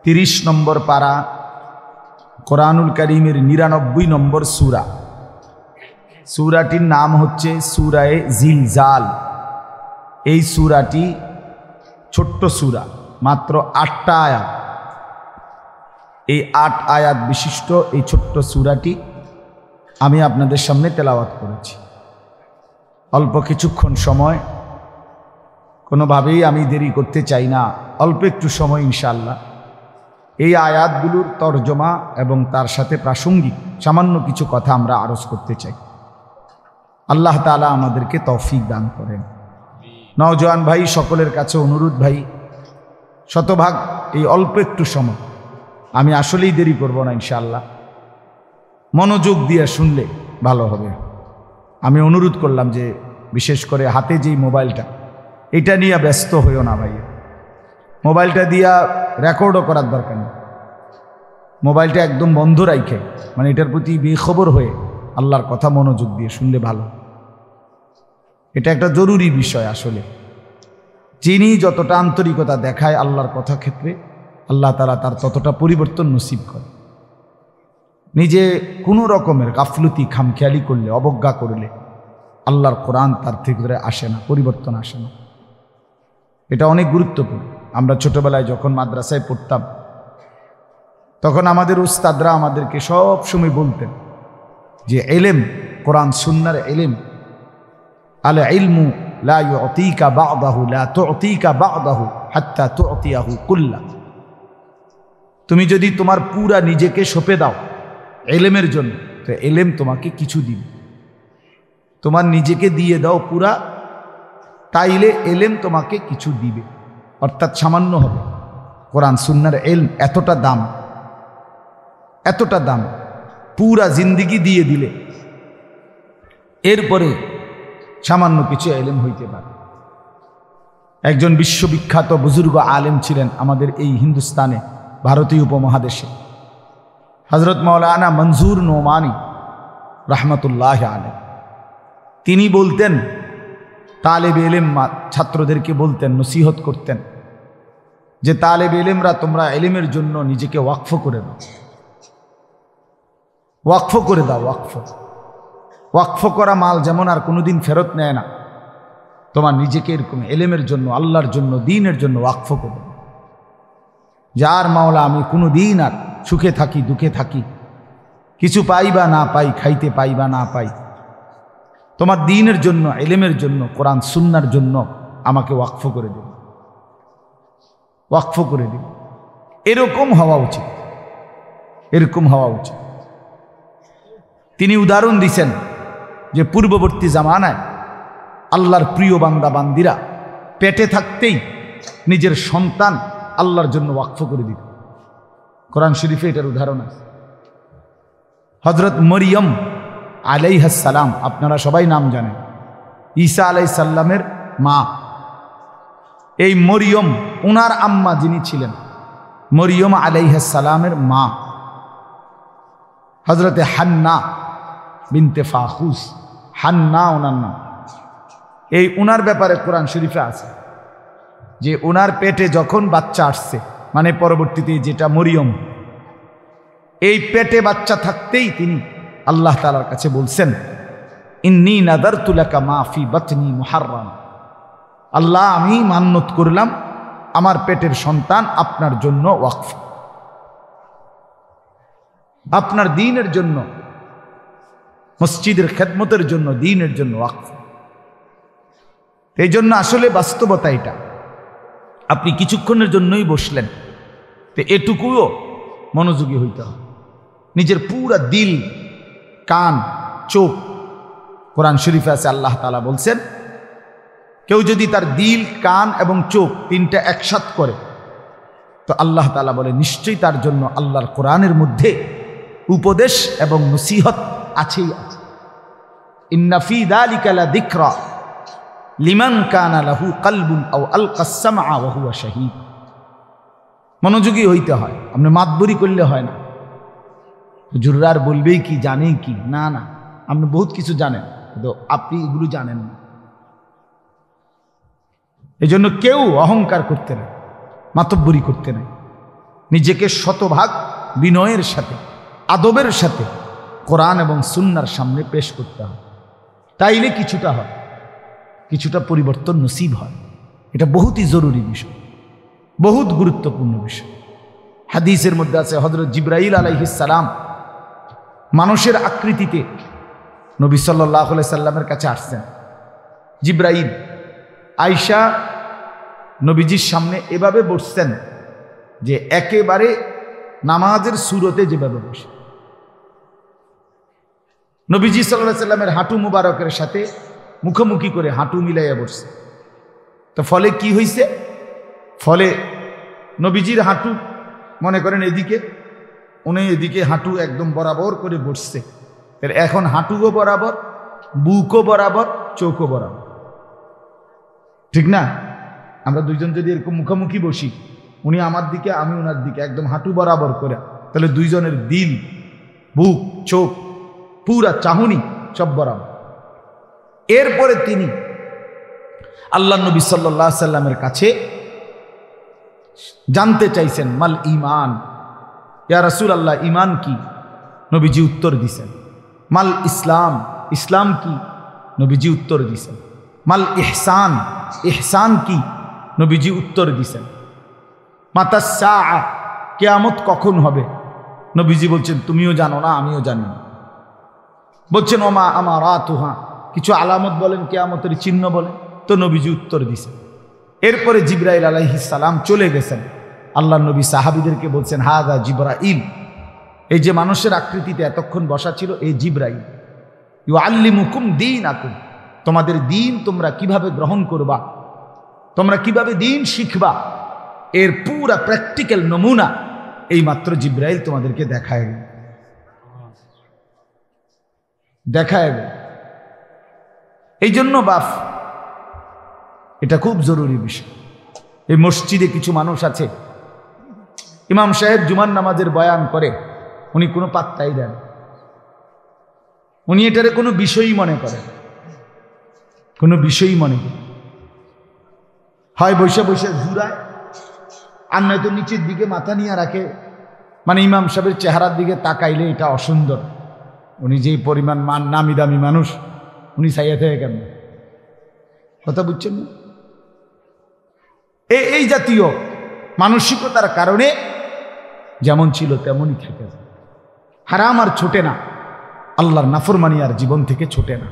30 নম্বর পারা, কোরআনুল কারীমের 99 নম্বর সূরা। সূরাটির নাম হচ্ছে সূরায়ে জিলজাল। এই সূরাটি ছোট্ট সূরা, মাত্র 8টা আয়াত। এই 8 আয়াত বিশিষ্ট এই ছোট্ট সূরাটি আমি আপনাদের সামনে তেলাওয়াত করেছি। অল্প কিছুক্ষণ সময়, কোনোভাবেই আমি দেরি করতে চাই না। অল্প একটু সময় ইনশাআল্লাহ এই আয়াতগুলোর তরজমা এবং তার সাথে প্রাসঙ্গিক সামান্য কিছু কথা আমরা আরজ করতে চাই। আল্লাহ তাআলা আমাদেরকে তৌফিক দান করেন। নওজোয়ান ভাই সকলের কাছে অনুরোধ, ভাই শতভাগ এই অল্প একটু সময়, আমি আসলেই দেরি করব না ইনশাআল্লাহ, মনোযোগ দিয়ে শুনলে ভালো হবে। আমি অনুরোধ করলাম যে বিশেষ করে হাতে যেই মোবাইলটা, এটা নিয়ে ব্যস্ত হইও না ভাই। মোবাইলটা দিয়া রেকর্ডও করার দরকার নেই। মোবাইলটা একদম বন্ধ রাখে, মানে এটার প্রতি বেখবর হয়ে আল্লাহর কথা মনোযোগ দিয়ে শুনলে ভালো। এটা একটা জরুরি বিষয়। আসলে যিনি যতটা আন্তরিকতা দেখায় আল্লাহর কথা ক্ষেত্রে, আল্লাহ তাআলা তার ততটা পরিবর্তন নসিব করে। নিজে কোনো রকমের গাফলতি খামখেয়ালি করলে, অবজ্ঞা করলে আল্লাহর কোরআন তার থেকে আসে না, পরিবর্তন আসে না। এটা অনেক গুরুত্বপূর্ণ। আমরা ছোটবেলায় যখন মাদ্রাসায় পড়তাম, তখন আমাদের উস্তাদরা আমাদেরকে সব সময় বলতেন যে ইলম, কোরআন সুন্নাহর ইলম, আল ইলমু লা ইউতিকা বা'দাহু লা তু'তিকা বা'দাহু হাত্তা তু'তিয়াহু কুল্লা। তুমি যদি তোমার পুরা নিজেকে সঁপে দাও ইলমের জন্য, তো ইলম তোমাকে কিছু দিবে। তোমার নিজেকে দিয়ে দাও পুরা, তাইলে ইলম তোমাকে কিছু দিবে, অর্থাৎ সামান্য হবে। কোরআন সুন্নাহর ইলম এতটা দাম, এতটা দাম, পুরা জিন্দিগি দিয়ে দিলে এরপরে সামান্য কিছু ইলম হইতে পারে। একজন বিশ্ববিখ্যাত বুজুর্গ আলেম ছিলেন আমাদের এই হিন্দুস্তানে, ভারতীয় উপমহাদেশে, হযরত মাওলানা মনজুর নোমানী রাহমাতুল্লাহ আলাইহি। তিনি বলতেন, তালেবে ইলম ছাত্রদেরকে বলতেন, নসিহত করতেন যে তালেবে ইলমরা তোমরা ইলমের জন্য নিজেকে ওয়াকফ করে দাও, ওয়াকফ করে দাও। ওয়াকফ করা মাল যেমন আর কোনোদিন ফেরত নেয় না, তোমার নিজেকে এরকম ইলমের জন্য, আল্লাহর জন্য, দ্বীনের জন্য ওয়াকফ করে দাও। যার মাওলা আমি কোনো দিন আর সুখে থাকি দুঃখে থাকি, কিছু পাই বা না পাই, খাইতে পাই বা না পাই, তোমার দ্বীনের জন্য, ইলমের জন্য, কোরআন সুন্নাহর জন্য আমাকে ওয়াকফ করে দিন, ওয়াকফ করে দিন। এরকম হওয়া উচিত, এরকম হওয়া উচিত। তিনি উদাহরণ দিছেন যে পূর্ববর্তী জামানায় আল্লাহর প্রিয় বান্দা বান্দিরা পেটে থাকতেই নিজের সন্তান আল্লাহর জন্য ওয়াকফ করে দিত। কোরআন শরীফে এটার উদাহরণ আছে। হযরত মরিয়ম আলাইহিস সালাম, আপনারা সবাই নাম জানেন, ঈসা আলাইহিস সালামের মা। এই মরিয়ম, উনার আম্মা যিনি ছিলেন, মরিয়ম আলাইহিস সালামের মা হযরতে হান্না বিনতে ফাখুস, হান্না ওনার নাম। এই উনার ব্যাপারে কোরআন শরীফে আছে যে উনার পেটে যখন বাচ্চা আসছে, মানে পরবর্তীতে যেটা মরিয়ম, এই পেটে বাচ্চা থাকতেই তিনি আল্লাহ তাআলার কাছে বলছেন, ইন্নী নাযারতু লাকা মা ফি বাতনি মুহাররাম, আল্লাহ আমি মান্নত করলাম আমার পেটের সন্তান আপনার জন্য ওয়াকফ, আপনার দ্বীনের জন্য, মসজিদের খেদমতের জন্য, দ্বীনের জন্য ওয়াকফ। এই জন্য আসলে বাস্তবতা এটা। আপনি কিছুক্ষণের জন্যই বসলেন, তো এটুকুও মনোযোগী হইতে হবে। নিজের পুরা দিল, কান, চোখ, কোরআন শরীফে আছে আল্লাহ তাআলা বলছেন, কেউ যদি তার দিল, কান এবং চোখ তিনটা একসাথ করে, তো আল্লাহ তাআলা বলে নিশ্চয়ই তার জন্য আল্লাহর কোরআনের মধ্যে উপদেশ এবং নসিহত আছেই আছে। ইন্না ফি যালিকা লাযিকরা লিমান কানা লাহু কলবুন আও আলকাস সামআ ওয়া হুয়া শাহীদ। মনোযোগী হইতে হয়, আপনি মাতবরি করলে হয় না। হুজুররা বলবেই কি, জানেই কি, না না, আপনি বহুত কিছু জানেন, কিন্তু আপনি এগুলো জানেন না। এই জন্য কেউ অহংকার করতে নেই, মাতব্বরি করতে নেই। নিজেকে শতভাগ বিনয়ের সাথে, আদবের সাথে কোরআন এবং সুন্নাহর সামনে পেশ করতে হয়। তাইলে কিছুটা হয়, কিছুটা পরিবর্তন নসিব হয়। এটা বহুতই জরুরি বিষয়, বহুত গুরুত্বপূর্ণ বিষয়। হাদিসের মধ্যে আছে হযরত জিবরাইল আলাইহিস সালাম মানুষের আকৃতিতে নবী সাল্লাল্লাহু আলাইহি সাল্লামের কাছে আসছেন। জিবরাইল আয়েশা নবীজির সামনে এভাবে বসছেন যে একেবারে নামাজের সুরতে যেভাবে বসে। নবীজি সাল্লাল্লাহু আলাইহি সাল্লামের হাঁটু মুবারকের সাথে মুখোমুখি করে হাঁটু মিলাইয়া বসছে। তো ফলে কি হয়েছে? ফলে নবীজির হাঁটু মনে করেন এদিকে, উনি এদিকে হাঁটু একদম বরাবর করে বসছে। এখন হাঁটুও বরাবর, বুকও বরাবর, চোখও বরাবর, ঠিক না? আমরা দুইজন যদি এরকম মুখোমুখি বসি, উনি আমার দিকে, আমি ওনার দিকে, একদম হাঁটু বরাবর করে, তাহলে দুইজনের দিল, বুক, চোখ, পুরা চাহনি সব বরাবর। এরপরে তিনি আল্লাহ নবী সাল্লাল্লাহু আলাইহি সাল্লামের কাছে জানতে চাইছেন, মাল ঈমান, ইয়া রাসূলুল্লাহ ঈমান কি? নবীজি উত্তর দিছেন। মাল ইসলাম, ইসলাম কি? নবীজি উত্তর দিছেন। মাল ইহসান, ইহসান কি? নবীজি উত্তর দিছেন। মাতাস সাআ, কিয়ামত কখন হবে? নবীজি বলছেন তুমিও জানো না, আমিও জানি না। বলছেন ওমা আমারাতুহা, কিছু আলামত বলেন, কিয়ামতের চিহ্ন বলেন। তো নবীজি উত্তর দিছেন। এরপরে জিবরাইল আলাইহিস সালাম চলে গেছেন। আল্লাহ নবী সাহাবীদেরকে বলছেন হাযা জিবরাইল, এই যে মানুষের আকৃতিতে এতক্ষণ বসা ছিল, এই জিবরাইল। ইউআল্লিমুকুম দীনাকুম, তোমাদের দ্বীন তোমরা কিভাবে গ্রহণ করবা, তোমরা কিভাবে দ্বীন শিখবা, এর পুরা প্র্যাকটিক্যাল নমুনা এই মাত্র জিবরাইল তোমাদেরকে দেখায় দেখায়। এই জন্য বাপ, এটা খুব জরুরি বিষয়। এই মসজিদে কিছু মানুষ আছে, ইমাম সাহেব জুমার নামাজের বয়ান করে, উনি কোনো পাত্তাই দেন, উনি এটারে কোনো বিষয়ই মনে করেন, কোনো বিষয়ই মনে করেন। হয় বৈশা বৈশা ঘুরায়, আর নয়তো নিচের দিকে মাথা নিয়ে রাখে, মানে ইমাম সাহেবের চেহারার দিকে তাকাইলে এটা অসুন্দর। উনি যেই পরিমাণ নামি দামি মানুষ, উনি চাইয়া থেকে কেন? কথা বুঝছেন না? এই জাতীয় মানসিকতার কারণে যেমন ছিল তেমনই থেকে যায়। হারাম আর ছোটে না, আল্লাহর নাফরমানি আর জীবন থেকে ছোটে না,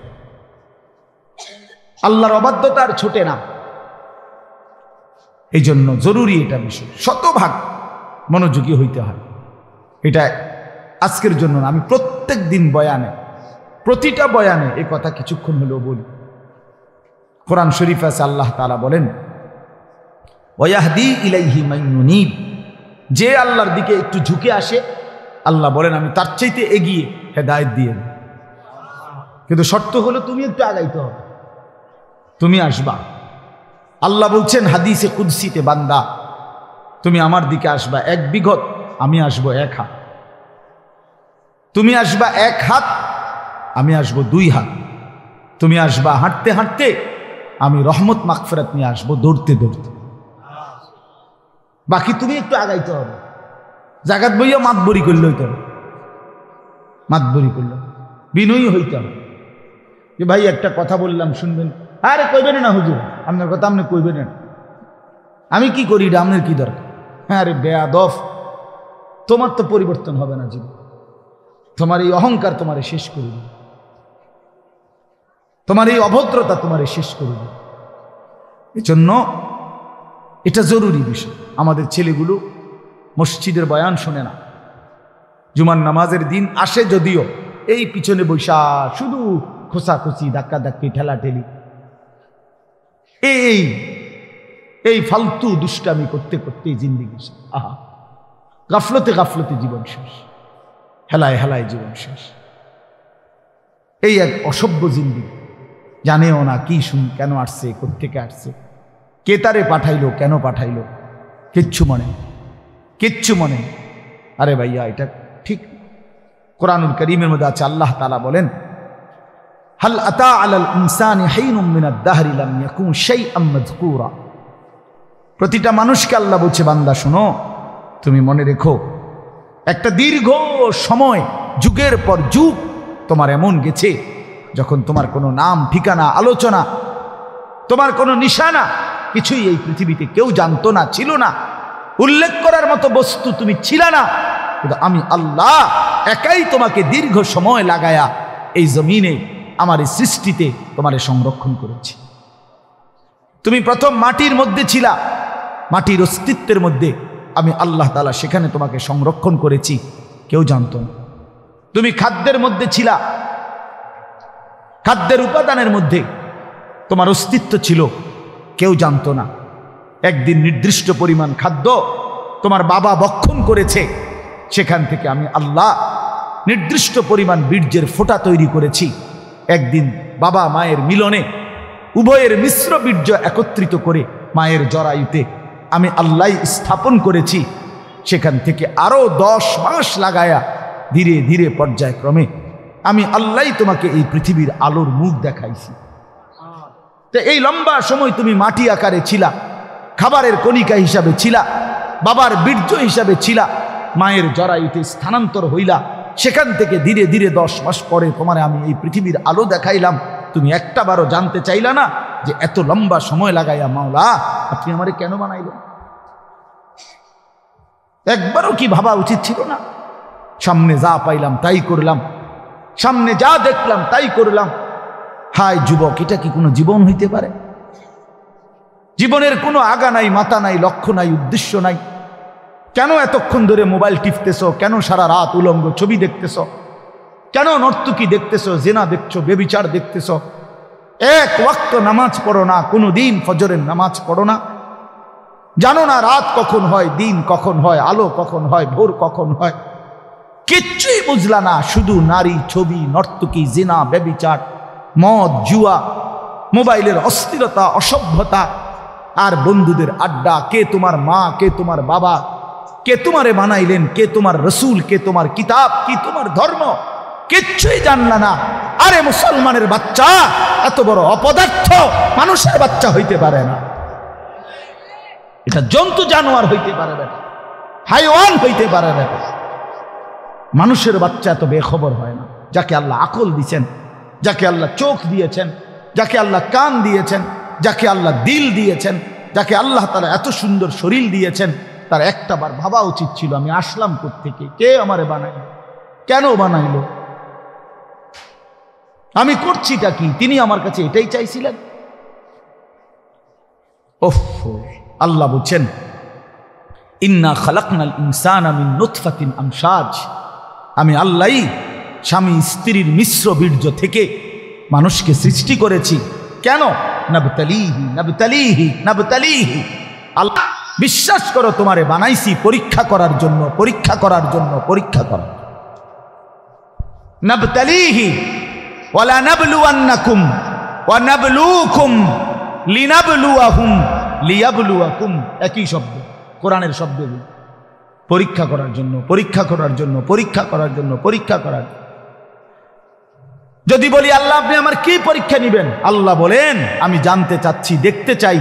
আল্লাহর অবাধ্যতা আর ছোটে না। এই জন্য জরুরি এটা বিষয়, শতভাগ মনোযোগী হইতে হয়। এটা আজকের জন্য না, আমি প্রত্যেক দিন বয়ানে প্রতিটা বয়ানে এই কথা কিছুক্ষণ হলেও বলি। কোরআন শরীফ আছে, আল্লাহ তাআলা বলেন ওয়াহদি ইলাইহি মান ইউনীব, যে আল্লাহর দিকে একটু ঝুঁকে আসে আল্লাহ বলেন আমি তার চাইতে এগিয়ে হেদায়েত দিয়ে দিই। কিন্তু শর্ত হলো তুমি একটু আগাইতে হবে, তুমি আসবা। আল্লাহ বলছেন হাদিসে কুদসিতে, বান্দা তুমি আমার দিকে আসবা 1 বিঘত, আমি আসবো 1 হাত। তুমি আসবা 1 হাত, আমি আসবো 2 হাত। তুমি আসবা হাঁটতে হাঁটতে, আমি রহমত মাগফিরাত নিয়ে আসবো দৌড়তে দৌড়তে। বাকি তুমি একটু আগাইতে হবে। জাগাত বইয়া মাতবরি করলে হইতে হবে, মাতবরি করলে বিনয়ী হইতে হবে যে ভাই একটা কথা বললাম শুনবেন। আরে কইবেন না হুজুর, আপনার কথা আপনি কইবেন না, আমি কি করি এটা আপনার কি দরকার? হ্যাঁ আরে বেয়াদব, তোমার তো পরিবর্তন হবে না জীবন, তোমার এই অহংকার তোমারে শেষ করে দিবে, তোমার এই অভদ্রতা তোমারে শেষ করে দিবে। এজন্য এটা জরুরি বিষয়। আমাদের ছেলেগুলো মসজিদের বয়ান শোনে না, জুমার নামাজের দিন আসে যদিও এই পিছনে বৈশা শুধু খোসাখুচি, ধাক্কা ধাক্কি, ঠেলাঠেলি, এই ফালতু দুষ্টামি করতে করতেই জিন্দিগি শেষ। আহা, গাফলতে গাফলতে জীবন শেষ, হেলায় হেলায় জীবন শেষ। এই এক অসভ্য জিন্দিগি, জানেও না কি শুন, কেন আসছে, কোত্থেকে আসছে, কে তারে পাঠাইলো, কেন পাঠাইলো, কিচ্ছু মনে, কিচ্ছু মনে। আরে ভাইয়া এটা ঠিক। কোরআনুল কারীমের মধ্যে আছে, আল্লাহ তাআলা বলেন হাল আতা আলাল ইনসানি হাইনুম মিনাদ দাহরি লাম ইয়াকুন শাইআম মাযকুরা। প্রতিটা মানুষকে আল্লাহ বলছে, বান্দা শোনো, তুমি মনে রেখো একটা দীর্ঘ সময়, যুগের পর যুগ তোমার এমন গেছে যখন তোমার কোনো নাম, ঠিকানা, আলোচনা, তোমার কোনো নিশানা কিছুই এই পৃথিবীতে কেউ জানতো না, ছিল না, উল্লেখ করার মতো বস্তু তুমি ছিল না। কিন্তু আমি আল্লাহ একাই তোমাকে দীর্ঘ সময় লাগায়া এই জমিনে আমার এই সৃষ্টিতে তোমারে সংরক্ষণ করেছি। তুমি প্রথম মাটির মধ্যে ছিলা, মাটির অস্তিত্বের মধ্যে আমি আল্লাহ তাআলা সেখানে তোমাকে সংরক্ষণ করেছি, কেউ জানতো না। তুমি খাদ্যের মধ্যে ছিলা, খাদ্যের উপাদানের মধ্যে তোমার অস্তিত্ব ছিল, কেউ জানতো না। একদিন নির্দিষ্ট পরিমাণ খাদ্য তোমার বাবা ভক্ষণ করেছে, সেখান থেকে আমি আল্লাহ নির্দিষ্ট পরিমাণ বীর্যের ফোঁটা তৈরি করেছি। একদিন বাবা মায়ের মিলনে উভয়ের মিশ্র বীর্য একত্রিত করে মায়ের জরায়ুতে আমি আল্লাহ স্থাপন করেছি। সেখান থেকে আরো 10 মাস লাগায়া ধীরে ধীরে পর্যায়ক্রমে আমি আল্লাহ তোমাকে এই পৃথিবীর আলোর মুখ দেখাইছি। তো এই লম্বা সময় তুমি মাটি আকারে ছিলা, খাবারের কণিকা হিসাবে ছিলা, বাবার বীর্য হিসাবে ছিলা, মায়ের জরায়ুতে স্থানান্তর হইলা। সেখান থেকে ধীরে ধীরে 10 মাস পরে তোমারে আমি এই পৃথিবীর আলো দেখাইলাম। তুমি একটাবারও জানতে চাইলা না যে এত লম্বা সময় লাগাইয়া মাওলা আপনি আমারে কেন বানাইলেন? একবারও কি ভাবা উচিত ছিল না? সামনে যা পাইলাম তাই করলাম, সামনে যা দেখলাম তাই করলাম। হায় যুবক, এটা কি কোনো জীবন হইতে পারে? জীবনের কোনো আগা নাই, মাথা নাই, লক্ষ্য নাই, উদ্দেশ্য নাই। কেন এতক্ষণ ধরে মোবাইল টিপতেছ? কেন সারা রাত উলঙ্গ ছবি দেখতেছ? কেন নর্তকী দেখতেছ, জেনা দেখছো, বেবিচার দেখতেছ? এক ওয়াক্ত নামাজ পড়ো না, কোনো দিন ফজরের নামাজ পড়ো না। জানো না রাত কখন হয়, দিন কখন হয়, আলো কখন হয়, ভোর কখন হয়? কিচ্ছুই বুঝলা না। শুধু নারী, ছবি, নর্তকী, জেনা, বেবিচার, মদ, জুয়া, মোবাইলের অস্থিরতা, অসভ্যতা, আর বন্ধুদের আড্ডা। কে তোমার মা, কে তোমার বাবা, কে তোমারে বানাইলেন, কে তোমার রসুল, কে তোমার কিতাব, কি তোমার ধর্ম, কিচ্ছুই জানলা না। আরে মুসলমানের বাচ্চা এত বড় অপদার্থ মানুষের বাচ্চা হইতে পারে না। এটা জন্তু জানোয়ার হইতে পারে না, হাইওয়ান হইতে পারে না। মানুষের বাচ্চা এত বেখবর হয় না। যাকে আল্লাহ আকল দিয়েছেন, যাকে আল্লাহ চোখ দিয়েছেন, যাকে আল্লাহ কান দিয়েছেন, যাকে আল্লাহ দিল দিয়েছেন, যাকে আল্লাহ তাআলা এত সুন্দর শরীর দিয়েছেন, তার একটাবার ভাবা উচিত ছিল আমি আসলাম কোত্থেকে, কে আমারে বানাইল, কেন বানাইল, আমি করছিটা কি? তিনি আমার কাছে এটাই চাইছিলেন। ওফ, আল্লাহ বলছেন ইন্না খালাকনাল ইনসানা মিন নুতফাতিন আমশাজ। আমি আল্লাহই স্বামী স্ত্রীর মিশ্র বীর্য থেকে মানুষকে সৃষ্টি করেছি। কেন? নাবতালিহি নাবতালিহি নাবতালিহি। আল্লাহ বিশ্বাস করো, তোমারে বানাইছি পরীক্ষা করার জন্য, পরীক্ষা করার জন্য, পরীক্ষা করার। নাবতালিহি ওয়ালা নাবলুয়ান্নাকুম ওয়া নাবলুকুম লিনাবলুয়াহুম লিয়াবলুয়াকুম, একই শব্দ, কোরআনের শব্দগুলো। পরীক্ষা করার জন্য, পরীক্ষা করার জন্য, পরীক্ষা করার জন্য, পরীক্ষা করার। যদি বলি আল্লাহ আপনি আমার কি পরীক্ষা নেবেন, আল্লাহ বলেন আমি জানতে চাচ্ছি, দেখতে চাই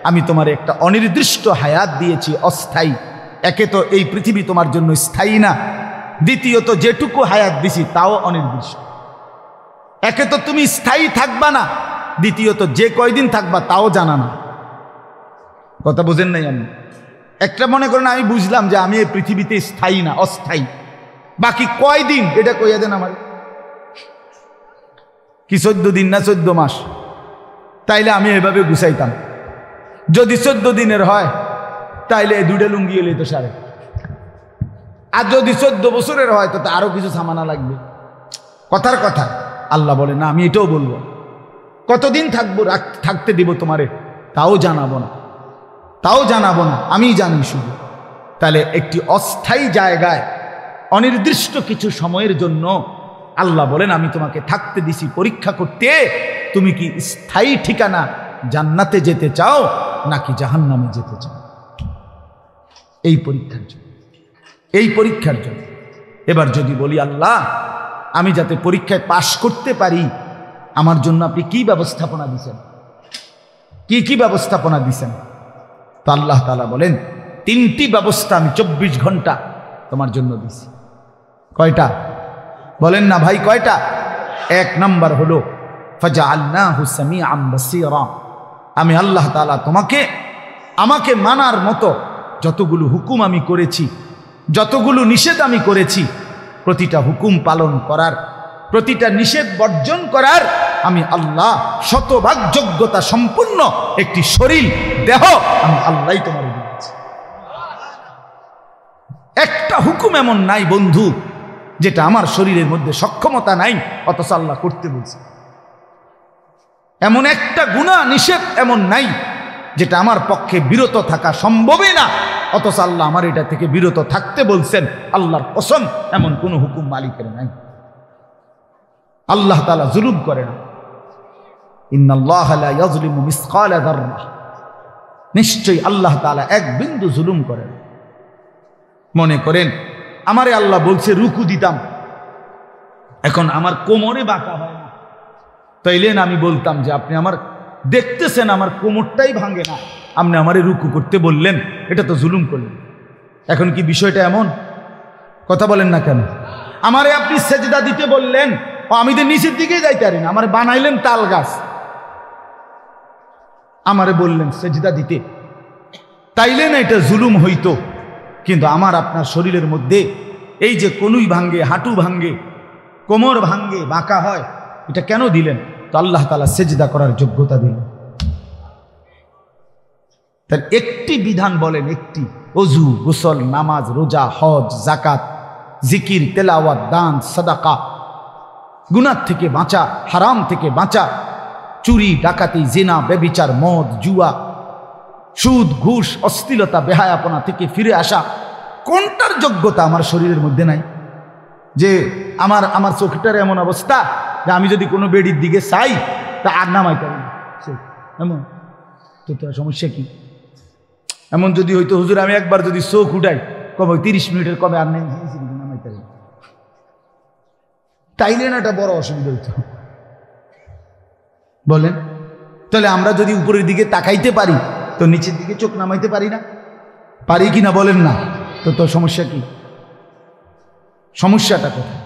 আমি তোমার একটা অনির্দিষ্ট হায়াত দিয়েছি, অস্থায়ী। একে তো এই পৃথিবী তোমার জন্য স্থায়ী না, দ্বিতীয়ত যেটুকু হায়াত দিছি তাও অনির্দিষ্ট। একে তো তুমি স্থায়ী থাকবা না, দ্বিতীয়ত যে কয়দিন থাকবা তাও জানা না। কথা বুঝেন নাই? আমি একটা মনে করেন আমি বুঝলাম যে আমি এই পৃথিবীতে স্থায়ী না, অস্থায়ী, বাকি কয়দিন এটা কইয়া দেন আমার। কি 14 দিন না 14 মাস? তাইলে আমি এভাবে গুছাইতাম। যদি 14 দিনের হয় তাইলে 2টা লুঙ্গি এলে তো সারে। আর যদি 14 বছরের হয় তো আরো কিছু সামানা লাগবে। কথার কথা আল্লাহ বলে না, আমি এটাও বলবো। কতদিন থাকবো, থাকতে দিব তোমারে তাও জানাবো না, তাও জানাবো না, আমি জানি শুধু। তাহলে একটি অস্থায়ী জায়গায় অনির্দিষ্ট কিছু সময়ের জন্য আল্লাহ বলেন আমি তোমাকে থাকতে দিছি পরীক্ষা করতে, তুমি কি স্থায়ী ঠিকানা জান্নাতে যেতে চাও নাকি জাহান্নামে যেতে চাও? এই পরীক্ষার জন্য, এই পরীক্ষার জন্য। এবার যদি বলি আল্লাহ আমি যাতে পরীক্ষায় পাশ করতে পারি, আমার জন্য আপনি কি ব্যবস্থাপনা দিছেন, কি কি ব্যবস্থাপনা দিছেন? তো আল্লাহ তাআলা বলেন 3টি ব্যবস্থা আমি 24 ঘন্টা তোমার জন্য দিছি। কয়টা বলেন না ভাই, কয়টা? 1 নাম্বার হলো ফাজআলনাহু সামিআন বাসীরা। আমি আল্লাহ তাআলা তোমাকে আমাকে মানার মতো যতগুলো হুকুম আমি করেছি, যতগুলো নিষেধ আমি করেছি, প্রতিটা হুকুম পালন করার, প্রতিটা নিষেধ বর্জন করার আমি আল্লাহ শতভাগ যোগ্যতা সম্পন্ন একটি শরীর, দেহ আমি আল্লাহই তোমার দিয়েছি। একটা হুকুম এমন নাই বন্ধু যেটা আমার শরীরের মধ্যে সক্ষমতা নাই, অথচ আল্লাহ করতে বলছে। এমন একটা গুনাহ নিষেধ এমন নাই যেটা আমার পক্ষে বিরত থাকা সম্ভবই না, অথচ আল্লাহ আমার এটা থেকে বিরত থাকতে বলছেন। আল্লাহর কসম, এমন কোন হুকুম মালিকের নাই। আল্লাহ তাআলা জুলুম করে না। ইন্নাল্লাহা লা ইয়াজলিমু মিসকালা যাররাহ, নিশ্চয়ই আল্লাহ তাআলা এক বিন্দু জুলুম করে না। মনে করেন আমারে আল্লাহ বলছে রুকু দিতাম, এখন আমার কোমরে বাঁকা হয় না, তাইলেন আমি বলতাম যে আপনি আমার দেখতেছেন আমার কোমরটাই ভাঙে না, আপনি আমারে রুকু করতে বললেন, এটা তো জুলুম করলেন। এখন কি বিষয়টা এমন? কথা বলেন না কেন? আমারে আপনি সেজদা দিতে বললেন, আমি তো নিচের দিকে যাইতে পারি না, আমারে বানাইলেন তাল গাছ, আমারে বললেন সেজদা দিতে, তাইলে না এটা জুলুম হইতো। কিন্তু আমার আপনার শরীরের মধ্যে এই যে কনুই ভাঙ্গে, হাঁটু ভাঙ্গে, কোমর ভাঙ্গে, বাঁকা হয়, এটা কেন দিলেন? তো আল্লাহ তাআলা সেজদা করার যোগ্যতা দিলেন। তার একটি বিধান বলেন, একটি, ওযু, গোসল, নামাজ, রোজা, হজ, যাকাত, জিকির, তেলাওয়াত, দান, সাদাকা, গুনাহ থেকে বাঁচা, হারাম থেকে বাঁচা, চুরি, ডাকাতি, জিনা, ব্যভিচার, মদ, জুয়া, সুদ, ঘুষ, অশ্লীলতা, বেহায়াপনা থেকে ফিরে আসা, কোনটার যোগ্যতা আমার শরীরের মধ্যে নাই? যে আমার চোখটার এমন অবস্থা যে আমি যদি কোনো বেডির দিকে চাই তা আর নামাইতে পারি না, এমন তো তার সমস্যা কি? এমন যদি হইতো হুজুর আমি একবার যদি চোখ উঠাই কবে 30 মিনিটের কবে আর নামাইতে পারি, তাইলে না একটা বড় অসুবিধা হইতো। বলেন তাহলে আমরা যদি উপরের দিকে তাকাইতে পারি তো নিচের দিকে চোখ নামাইতে পারি না? পারি কি না বলেন না? তো তোর সমস্যা কি? সমস্যাটা কোথায়?